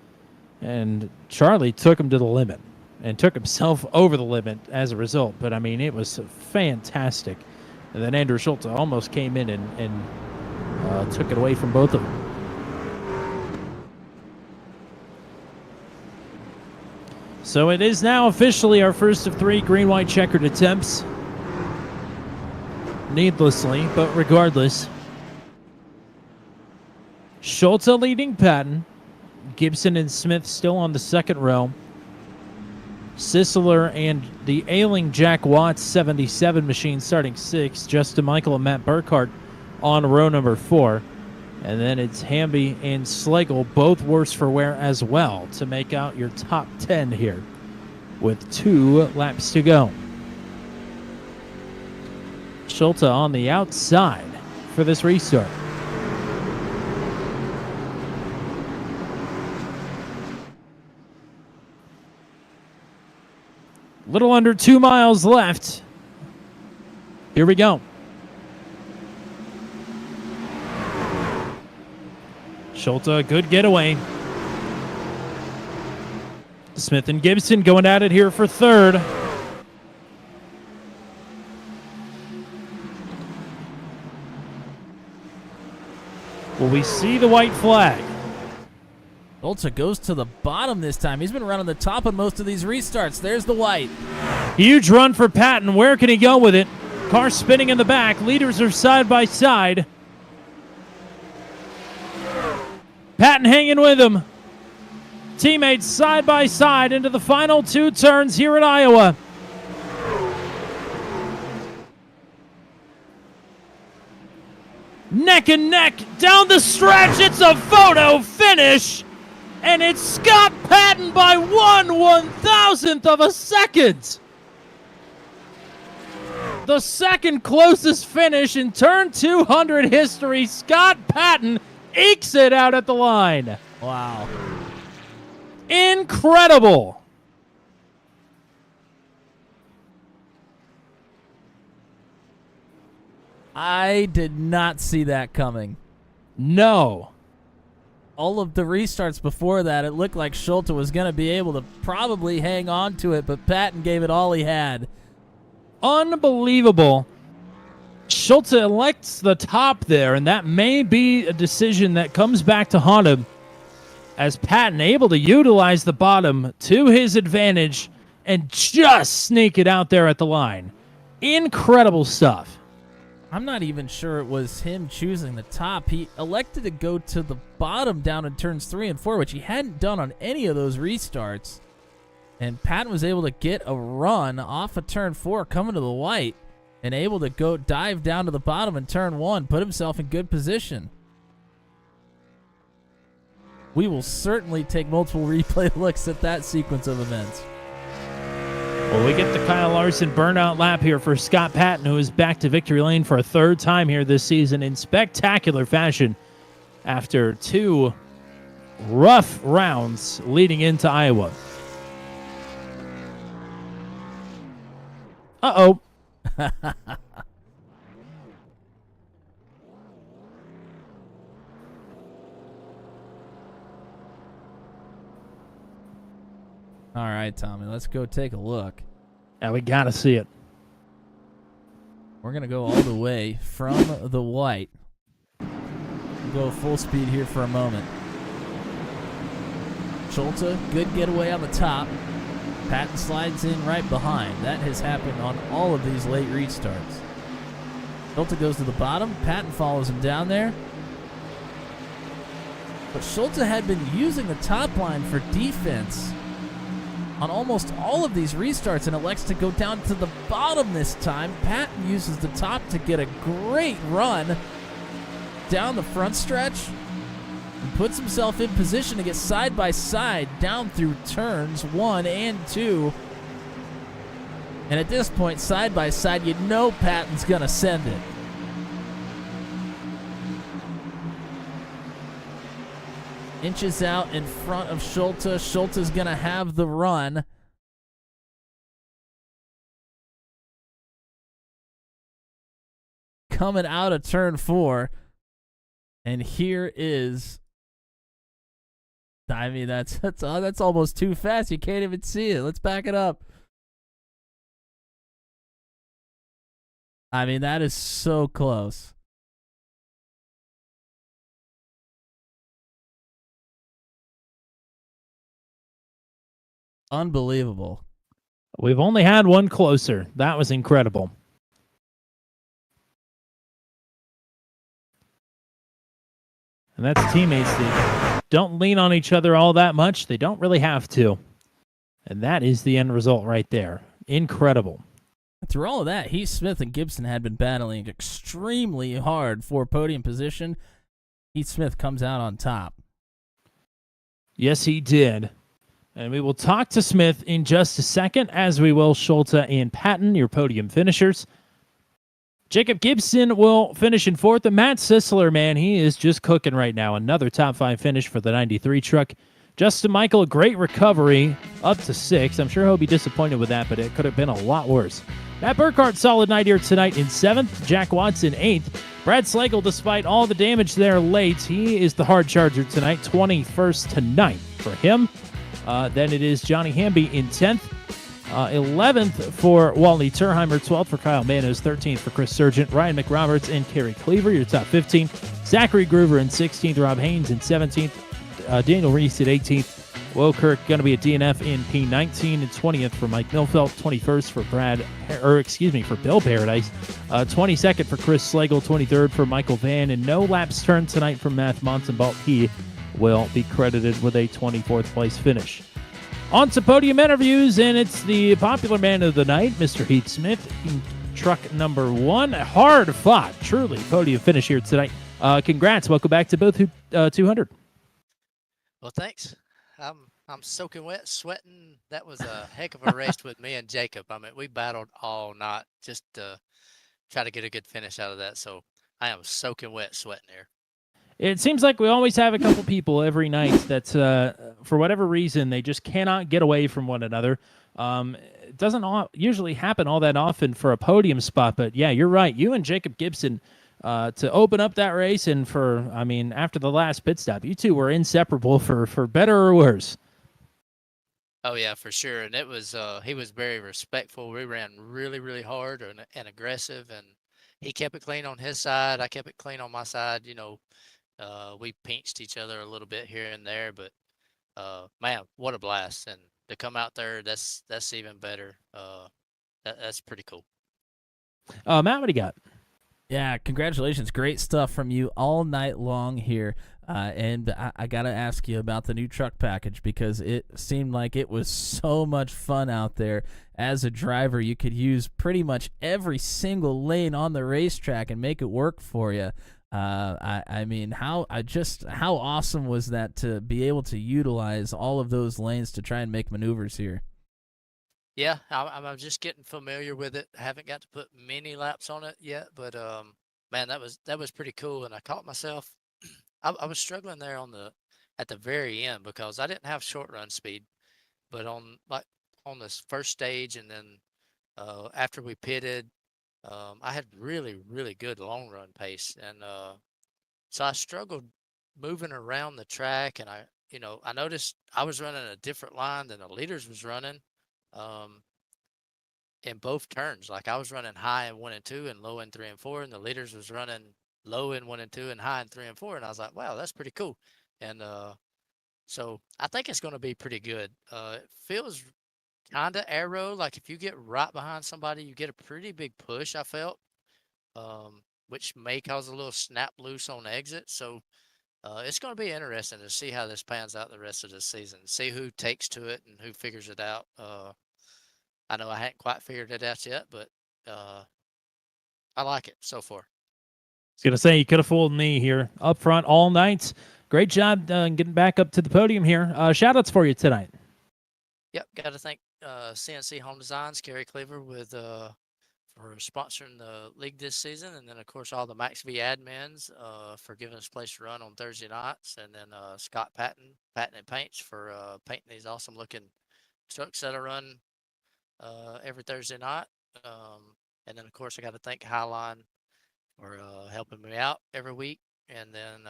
And Charlie took him to the limit and took himself over the limit as a result. But, I mean, it was fantastic. And then Andrew Schultz almost came in and took it away from both of them. So it is now officially our first of 3 green-white checkered attempts. Needlessly, but regardless. Schultz leading Patton. Gibson and Smith still on the second row. Sisler and the ailing Jack Watts 77 machine starting 6th. Justin Michael and Matt Burkhart on row number 4. And then it's Hamby and Slagle, both worse for wear as well, to make out your top 10 here with 2 laps to go. Schulte on the outside for this restart. Little under 2 miles left. Here we go. Schulte, good getaway. Smith and Gibson going at it here for 3rd. Will we see the white flag? Schultz goes to the bottom this time. He's been running the top on most of these restarts. There's the white. Huge run for Patton. Where can he go with it? Car spinning in the back. Leaders are side by side. Patton hanging with him. Teammates side by side into the final 2 turns here at Iowa. Neck and neck down the stretch. It's a photo finish. And it's Scott Patton by 1/1000th of a second. The second closest finish in turn 200 history. Scott Patton ekes it out at the line. Wow. Incredible. I did not see that coming. No. All of the restarts before that, it looked like Schulte was going to be able to probably hang on to it, but Patton gave it all he had. Unbelievable. Schulte elects the top there, and that may be a decision that comes back to haunt him, as Patton able to utilize the bottom to his advantage and just sneak it out there at the line. Incredible stuff. I'm not even sure it was him choosing the top. He elected to go to the bottom down in turns 3 and 4, which he hadn't done on any of those restarts. And Patton was able to get a run off of turn 4 coming to the white and able to go dive down to the bottom in turn 1, put himself in good position. We will certainly take multiple replay looks at that sequence of events. Well, we get the Kyle Larson burnout lap here for Scott Patton, who is back to victory lane for a third time here this season in spectacular fashion after 2 rough rounds leading into Iowa. Uh-oh. All right, Tommy, let's go take a look. Yeah, we got to see it. We're going to go all the way from the white. We'll go full speed here for a moment. Schulte, good getaway on the top. Patton slides in right behind. That has happened on all of these late restarts. Schulte goes to the bottom. Patton follows him down there. But Schulte had been using the top line for defense on almost all of these restarts and elects to go down to the bottom this time. Patton uses the top to get a great run down the front stretch and puts himself in position to get side by side down through turns 1 and 2. And at this point, side by side, you know Patton's going to send it. Inches out in front of Schulte. Schulte's going to have the run. Coming out of turn 4. And here is... I mean, that's almost too fast. You can't even see it. Let's back it up. I mean, that is so close. Unbelievable. We've only had one closer. That was incredible. And that's teammates that don't lean on each other all that much. They don't really have to. And that is the end result right there. Incredible. Through all of that, Heath Smith and Gibson had been battling extremely hard for podium position. Heath Smith comes out on top. Yes, he did. And we will talk to Smith in just a second, as we will Schulte and Patton, your podium finishers. Jacob Gibson will finish in 4th. And Matt Sisler, man, he is just cooking right now. Another top 5 finish for the 93 truck. Justin Michael, a great recovery, up to 6th. I'm sure he'll be disappointed with that, but it could have been a lot worse. Matt Burkhardt, solid night here tonight in 7th. Jack Watson, 8th. Brad Slagle, despite all the damage there late, he is the hard charger tonight, 21st to 9th for him. Then it is Johnny Hamby in 10th. 11th for Wally Turheimer, 12th for Kyle Manos, 13th for Chris Sargent, Ryan McRoberts, and Kerry Cleaver, your top 15. Zachary Groover in 16th, Rob Haynes in 17th, Daniel Reese at 18th. Will Kirk going to be a DNF in P19, and 20th for Mike Milfelt, 21st for Bill Paradise, 22nd for Chris Slagle, 23rd for Michael Van, and no laps turned tonight from Matt Monsenbalt. He will be credited with a 24th place finish. On to podium interviews, and it's the popular man of the night, Mr. Heath Smith, in truck number 1. Hard fought, truly, podium finish here tonight. Congrats. Welcome back to both 200. Well, thanks. I'm soaking wet, sweating. That was a heck of a race with me and Jacob. I mean, we battled all night just to try to get a good finish out of that. So I am soaking wet, sweating here. It seems like we always have a couple people every night that, for whatever reason, they just cannot get away from one another. doesn't usually happen all that often for a podium spot. But yeah, you're right. You and Jacob Gibson to open up that race, and after the last pit stop, you two were inseparable for better or worse. Oh yeah, for sure. And it was he was very respectful. We ran really, really hard and aggressive, and he kept it clean on his side. I kept it clean on my side. We pinched each other a little bit here and there, but man, what a blast! And to come out there, that's even better. That's pretty cool. Matt, what do you got? Yeah, congratulations. Great stuff from you all night long here. And I got to ask you about the new truck package, because it seemed like it was so much fun out there. As a driver, you could use pretty much every single lane on the racetrack and make it work for you. I mean, how awesome was that to be able to utilize all of those lanes to try and make maneuvers here? Yeah, I'm just getting familiar with it. I haven't got to put many laps on it yet, but man, that was pretty cool. And I caught myself. I was struggling there at the very end because I didn't have short run speed, but on this first stage and then after we pitted, I had really, really good long run pace, and so I struggled moving around the track, and I noticed I was running a different line than the leaders was running in both turns. Like I was running high in 1 and 2 and low in 3 and 4, and the leaders was running low in 1 and 2 and high in 3 and 4, and I was like, wow, that's pretty cool. And so I think it's going to be pretty good. It feels kind of aero, like if you get right behind somebody, you get a pretty big push, I felt, which may cause a little snap loose on exit. So it's going to be interesting to see how this pans out the rest of the season, see who takes to it and who figures it out. I know I hadn't quite figured it out yet, but I like it so far. I was going to say, you could have fooled me here up front all night. Great job getting back up to the podium here. Shout-outs for you tonight. Yep, got to thank CNC Home Designs, Gary Cleaver, for sponsoring the league this season, and then, of course, all the Max V admins for giving us a place to run on Thursday nights, and then Scott Patton and Paints, for painting these awesome-looking trucks that I run every Thursday night. And then, of course, I got to thank Highline for helping me out every week. And then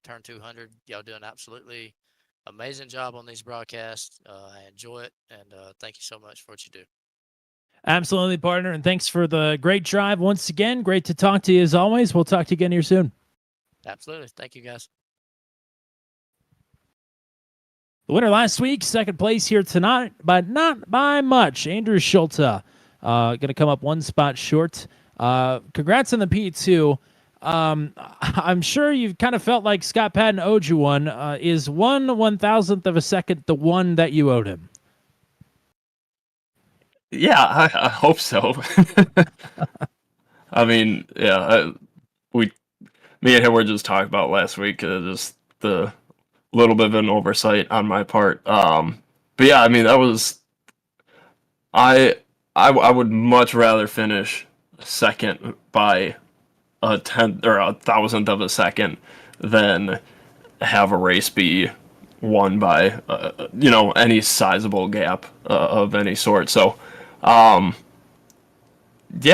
Turn 200, y'all do an absolutely amazing job on these broadcasts. I enjoy it, and thank you so much for what you do. Absolutely, partner, and thanks for the great drive once again. Great to talk to you as always. We'll talk to you again here soon. Absolutely. Thank you, guys. The winner last week, second place here tonight, but not by much. Andrew Schulte going to come up one spot short. Congrats on the P2. I'm sure you've kind of felt like Scott Patton owed you one. Is 1/1000th of a second the one that you owed him? Yeah, I hope so. I mean, yeah, me and him were just talking about last week, just the little bit of an oversight on my part. But yeah, I mean, that was, I would much rather finish second by a 10th or 1,000th of a second than have a race be won by any sizable gap of any sort. So yeah,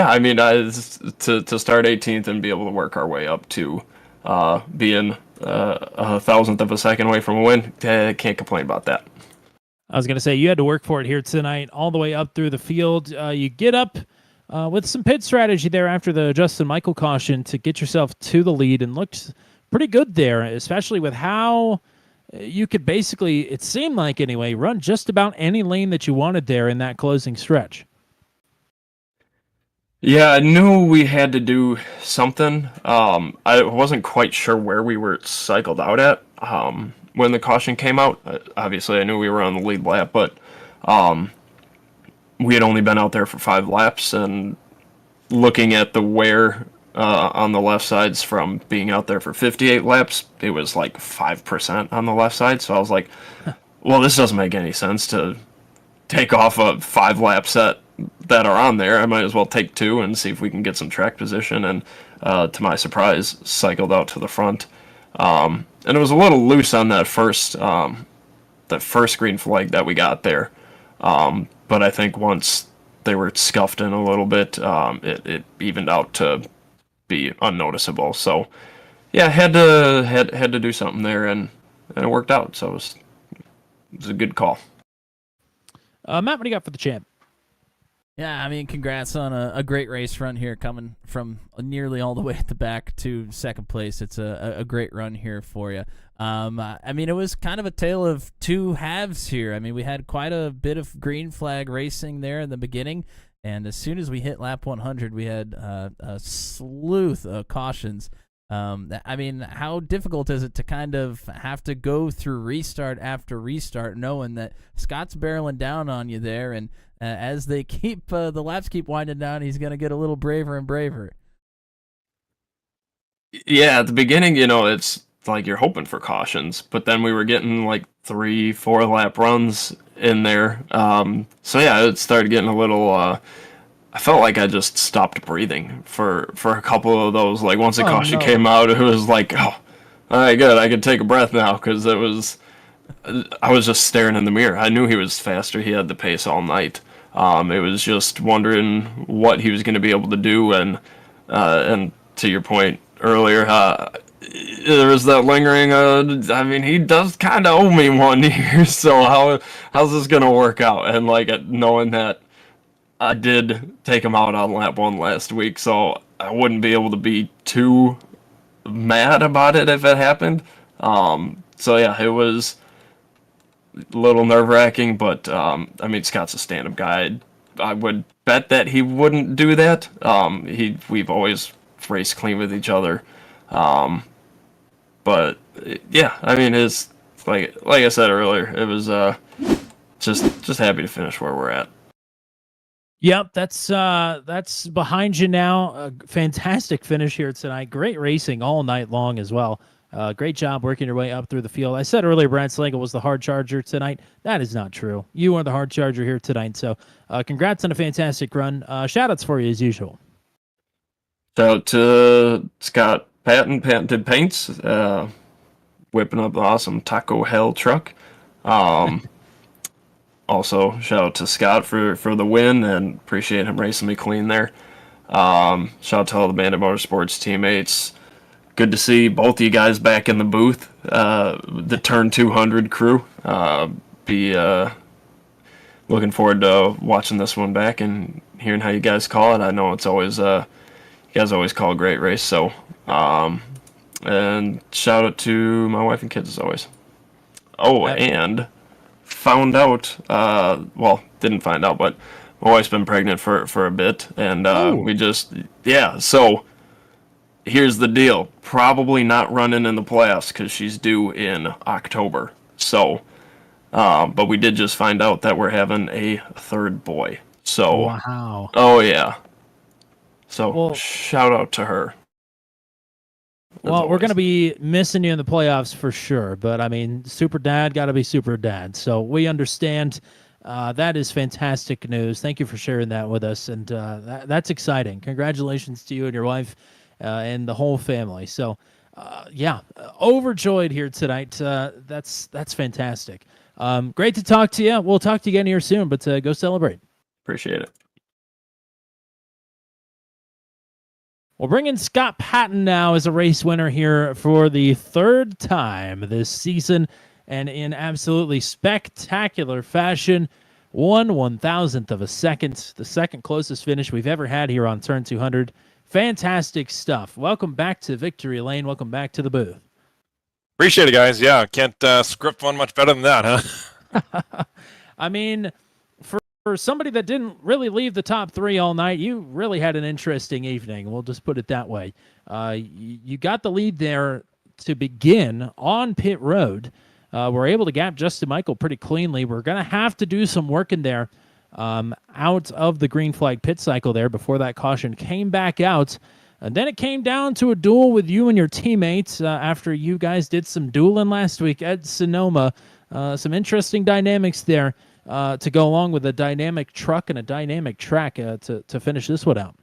I mean, to start 18th and be able to work our way up to being a 1,000th of a second away from a win, can't complain about that. I was going to say, you had to work for it here tonight, all the way up through the field. You get up with some pit strategy there after the Justin Michael caution to get yourself to the lead, and looked pretty good there, especially with how you could basically, it seemed like anyway, run just about any lane that you wanted there in that closing stretch. Yeah, I knew we had to do something. I wasn't quite sure where we were cycled out at when the caution came out. Obviously, I knew we were on the lead lap, but we had only been out there for 5 laps, and looking at the wear on the left sides from being out there for 58 laps, it was like 5% on the left side. So I was like, well, this doesn't make any sense to take off a 5-lap set that are on there. I might as well take 2 and see if we can get some track position. And to my surprise, cycled out to the front. And it was a little loose on that first green flag that we got there. But I think once they were scuffed in a little bit, it evened out to be unnoticeable. So yeah, had to do something there, and it worked out. So it was a good call. Matt, what do you got for the champ? Yeah, I mean, congrats on a great race run here, coming from nearly all the way at the back to second place. It's a great run here for you. I mean, it was kind of a tale of two halves here. I mean, we had quite a bit of green flag racing there in the beginning, and as soon as we hit lap 100, we had a slew of cautions. I mean, how difficult is it to kind of have to go through restart after restart, knowing that Scott's barreling down on you there, and as they keep the laps keep winding down, he's going to get a little braver and braver. Yeah, at the beginning, it's like you're hoping for cautions, but then we were getting like 3-4 lap runs in there. So yeah, it started getting a little. I felt like I just stopped breathing for a couple of those. Like once the caution came out, it was like, oh, all right, good, I can take a breath now, because I was just staring in the mirror. I knew he was faster. He had the pace all night. It was just wondering what he was going to be able to do, and to your point earlier, there was that lingering. I mean, he does kind of owe me one here. So how's this going to work out? And like knowing that I did take him out on lap 1 last week, so I wouldn't be able to be too mad about it if it happened. So yeah, it was a little nerve-wracking, but I mean, Scott's a stand-up guy. I would bet that he wouldn't do that. We've always raced clean with each other. But yeah, I mean, it's like I said earlier, it was just happy to finish where we're at. Yep, that's behind you now. A fantastic finish here tonight. Great racing all night long as well. Great job working your way up through the field. I said earlier Brad Slangle was the hard charger tonight. That is not true. You are the hard charger here tonight. So congrats on a fantastic run. Shout-outs for you as usual. Shout out to Scott Patton, Patented Paints, whipping up the awesome Taco Hell truck. Also, shout out to Scott for the win, and appreciate him racing me clean there. Shout out to all the Bandit Motorsports teammates. Good to see both of you guys back in the booth. The Turn 200 crew. Be looking forward to watching this one back and hearing how you guys call it. I know it's always you guys always call a great race. So, and shout out to my wife and kids as always. Oh, and found out. Well, didn't find out, but my wife's been pregnant for a bit, and So here's the deal. Probably not running in the playoffs because she's due in October. So, but we did just find out that we're having a third boy. So, wow. Oh, yeah. So, shout out to her. Well, we're going to be missing you in the playoffs for sure. But, I mean, super dad got to be super dad. So we understand. That is fantastic news. Thank you for sharing that with us. And that's exciting. Congratulations to you and your wife. And the whole family. So, overjoyed here tonight. That's fantastic. Great to talk to you. We'll talk to you again here soon, but go celebrate. Appreciate it. We'll bring in Scott Patton now as a race winner here for the third time this season, and in absolutely spectacular fashion. 1/1000th of a second, the second closest finish we've ever had here on Turn 200. Fantastic stuff. Welcome back to Victory Lane. Welcome back to the booth. Appreciate it, guys. Yeah, can't script one much better than that, huh? I mean, for somebody that didn't really leave the top three all night, you really had an interesting evening. We'll just put it that way. You got the lead there to begin on pit road. We're able to gap Justin Michael pretty cleanly. We're going to have to do some work in there. Out of the green flag pit cycle there before that caution came back out. And then it came down to a duel with you and your teammates after you guys did some dueling last week at Sonoma. Some interesting dynamics there to go along with a dynamic truck and a dynamic track to finish this one out.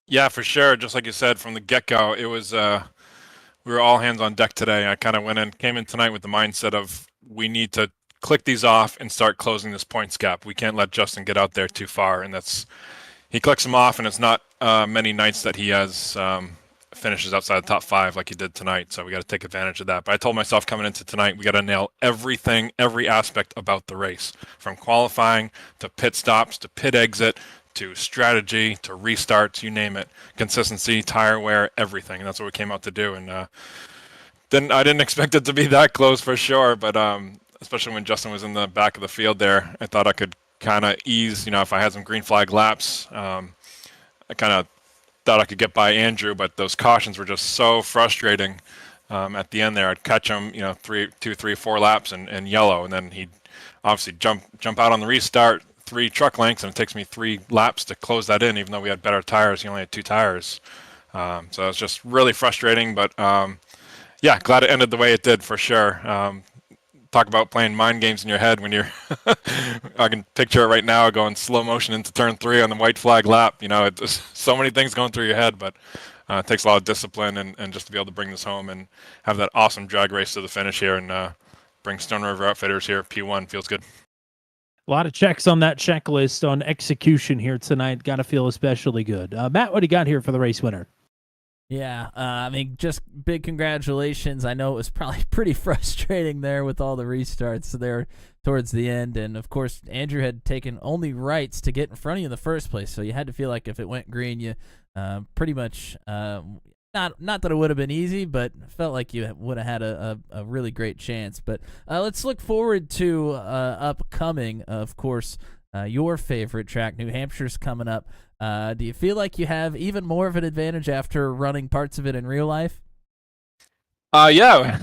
Yeah, for sure. Just like you said, from the get-go, it was we were all hands on deck today. I kind of came in tonight with the mindset of we need to click these off and start closing this points gap. We can't let Justin get out there too far, and he clicks them off, and it's not many nights that he has finishes outside the top 5 like he did tonight. So we got to take advantage of that. But I told myself coming into tonight, we got to nail everything, every aspect about the race, from qualifying to pit stops to pit exit to strategy to restarts, you name it, consistency, tire wear, everything. And that's what we came out to do. And I didn't expect it to be that close for sure, but especially when Justin was in the back of the field there, I thought I could kind of ease, if I had some green flag laps. I kind of thought I could get by Andrew, but those cautions were just so frustrating at the end there. I'd catch him, 2, 3, 4 laps and yellow, and then he'd obviously jump out on the restart, 3 truck lengths, and it takes me 3 laps to close that in, even though we had better tires. He only had 2 tires. So it was just really frustrating, but yeah, glad it ended the way it did for sure. Talk about playing mind games in your head when you're I can picture it right now, going slow motion into turn 3 on the white flag lap. It's so many things going through your head, but it takes a lot of discipline and just to be able to bring this home and have that awesome drag race to the finish here and bring Stone River Outfitters here. P1 feels good. A lot of checks on that checklist on execution here tonight. Got to feel especially good. Matt, what do you got here for the race winner? Yeah, just big congratulations. I know it was probably pretty frustrating there with all the restarts there towards the end. And, of course, Andrew had taken only rights to get in front of you in the first place, so you had to feel like if it went green, you pretty much not that it would have been easy, but felt like you would have had a really great chance. But let's look forward to upcoming, of course, your favorite track. New Hampshire's coming up. Do you feel like you have even more of an advantage after running parts of it in real life? Yeah,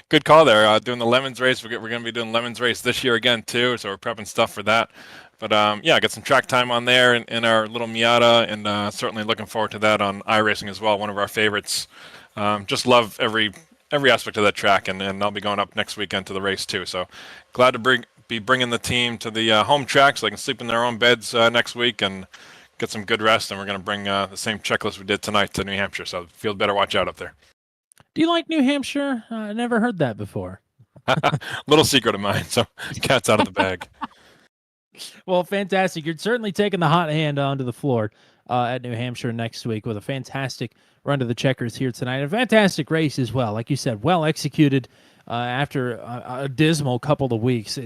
good call there. Doing the Lemons race, we're going to be doing Lemons race this year again too, so we're prepping stuff for that. But yeah, get some track time on there in our little Miata, and certainly looking forward to that on iRacing as well, one of our favorites. Just love every aspect of that track, and I'll be going up next weekend to the race too. So glad to be bringing the team to the home track so they can sleep in their own beds next week and get some good rest. And we're going to bring the same checklist we did tonight to New Hampshire. So feel better watch out up there. Do you like New Hampshire? I never heard that before. Little secret of mine. So cat's out of the bag. Well, fantastic. You're certainly taking the hot hand onto the floor at New Hampshire next week with a fantastic run to the checkers here tonight. A fantastic race as well. Like you said, well executed after a dismal couple of weeks.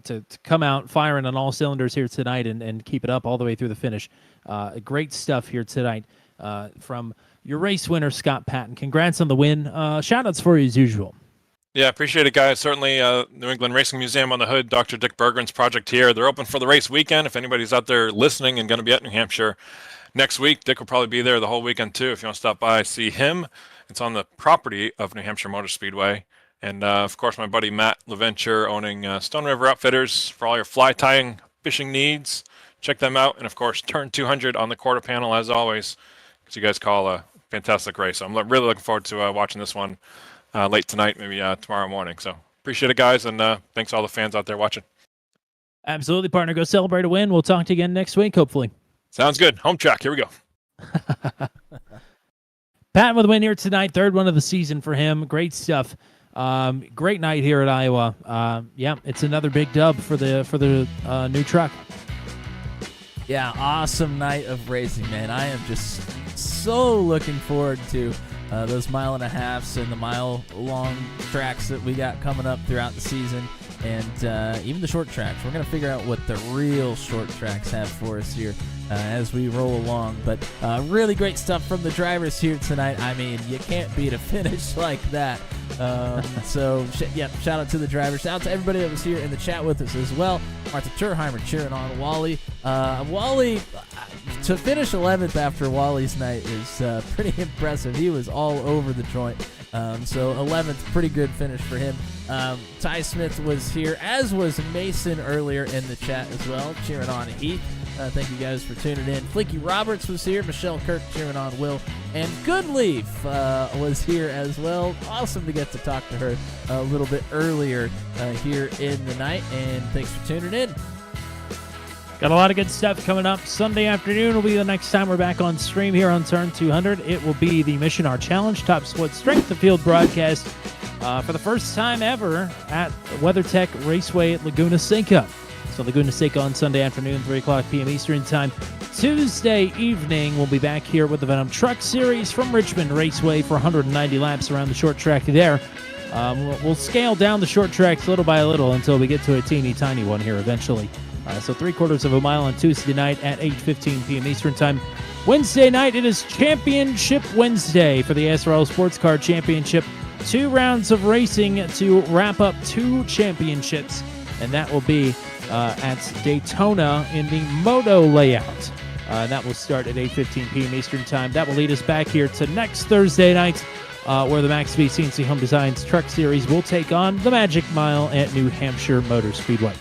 To come out firing on all cylinders here tonight and keep it up all the way through the finish. Great stuff here tonight from your race winner, Scott Patton. Congrats on the win. Shout-outs for you as usual. Yeah, appreciate it, guys. Certainly, New England Racing Museum on the Hood, Dr. Dick Bergren's project here. They're open for the race weekend. If anybody's out there listening and going to be at New Hampshire next week, Dick will probably be there the whole weekend too. If you want to stop by, see him. It's on the property of New Hampshire Motor Speedway. And, of course, my buddy Matt LaVenture owning Stone River Outfitters for all your fly tying, fishing needs. Check them out. And, of course, Turn 200 on the quarter panel, as always, because you guys call a fantastic race. So I'm really looking forward to watching this one late tonight, maybe tomorrow morning. So appreciate it, guys, and thanks to all the fans out there watching. Absolutely, partner. Go celebrate a win. We'll talk to you again next week, hopefully. Sounds good. Home track. Here we go. Pat with a win here tonight. Third one of the season for him. Great stuff. Great night here at Iowa. Yeah, it's another big dub for the new truck. Yeah, awesome night of racing, man. I am just so looking forward to those 1.5 and the mile-long tracks that we got coming up throughout the season, and even the short tracks. We're going to figure out what the real short tracks have for us here as we roll along. But really great stuff from the drivers here tonight. I mean, you can't beat a finish like that. Shout out to the drivers. Shout out to everybody that was here in the chat with us as well. Martha Turheimer cheering on Wally. Wally, to finish 11th after Wally's night is pretty impressive. He was all over the joint. So 11th, pretty good finish for him. Ty Smith was here, as was Mason earlier in the chat as well, cheering on Heath. Thank you guys for tuning in. Flinky Roberts was here. Michelle Kirk cheering on Will. And Goodleaf was here as well. Awesome to get to talk to her a little bit earlier here in the night. And thanks for tuning in. Got a lot of good stuff coming up. Sunday afternoon will be the next time we're back on stream here on Turn 200. It will be the Mission R Challenge Top Split Strength of Field broadcast for the first time ever at WeatherTech Raceway at Laguna Seca. So Laguna Seca on Sunday afternoon, 3 o'clock p.m. Eastern Time. Tuesday evening, we'll be back here with the Venom Truck Series from Richmond Raceway for 190 laps around the short track there. We'll scale down the short tracks little by little until we get to a teeny tiny one here eventually. So 3/4 of a mile on Tuesday night at 8:15 p.m. Eastern Time. Wednesday night, it is Championship Wednesday for the SRL Sports Car Championship. 2 rounds of racing to wrap up 2 championships, and that will be at Daytona in the Moto layout. That will start at 8:15 p.m. Eastern Time. That will lead us back here to next Thursday night, where the Max V CNC Home Designs Truck Series will take on the Magic Mile at New Hampshire Motor Speedway.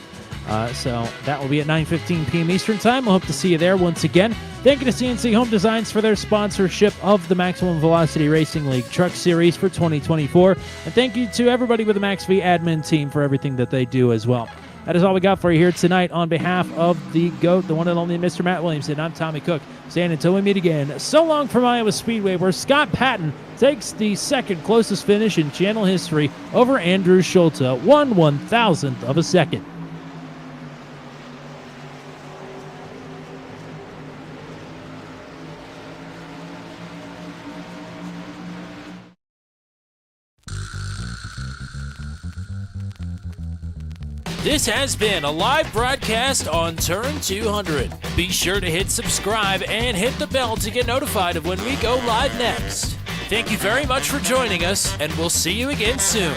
So that will be at 9:15 p.m. Eastern Time. We'll hope to see you there once again. Thank you to CNC Home Designs for their sponsorship of the Maximum Velocity Racing League Truck Series for 2024. And thank you to everybody with the Max V admin team for everything that they do as well. That is all we got for you here tonight. On behalf of the GOAT, the one and only Mr. Matt Williamson, I'm Tommy Cook, saying until we meet again, so long from Iowa Speedway, where Scott Patton takes the second closest finish in channel history over Andrew Schulte, 1/1000th of a second. This has been a live broadcast on Turn 200. Be sure to hit subscribe and hit the bell to get notified of when we go live next. Thank you very much for joining us, and we'll see you again soon.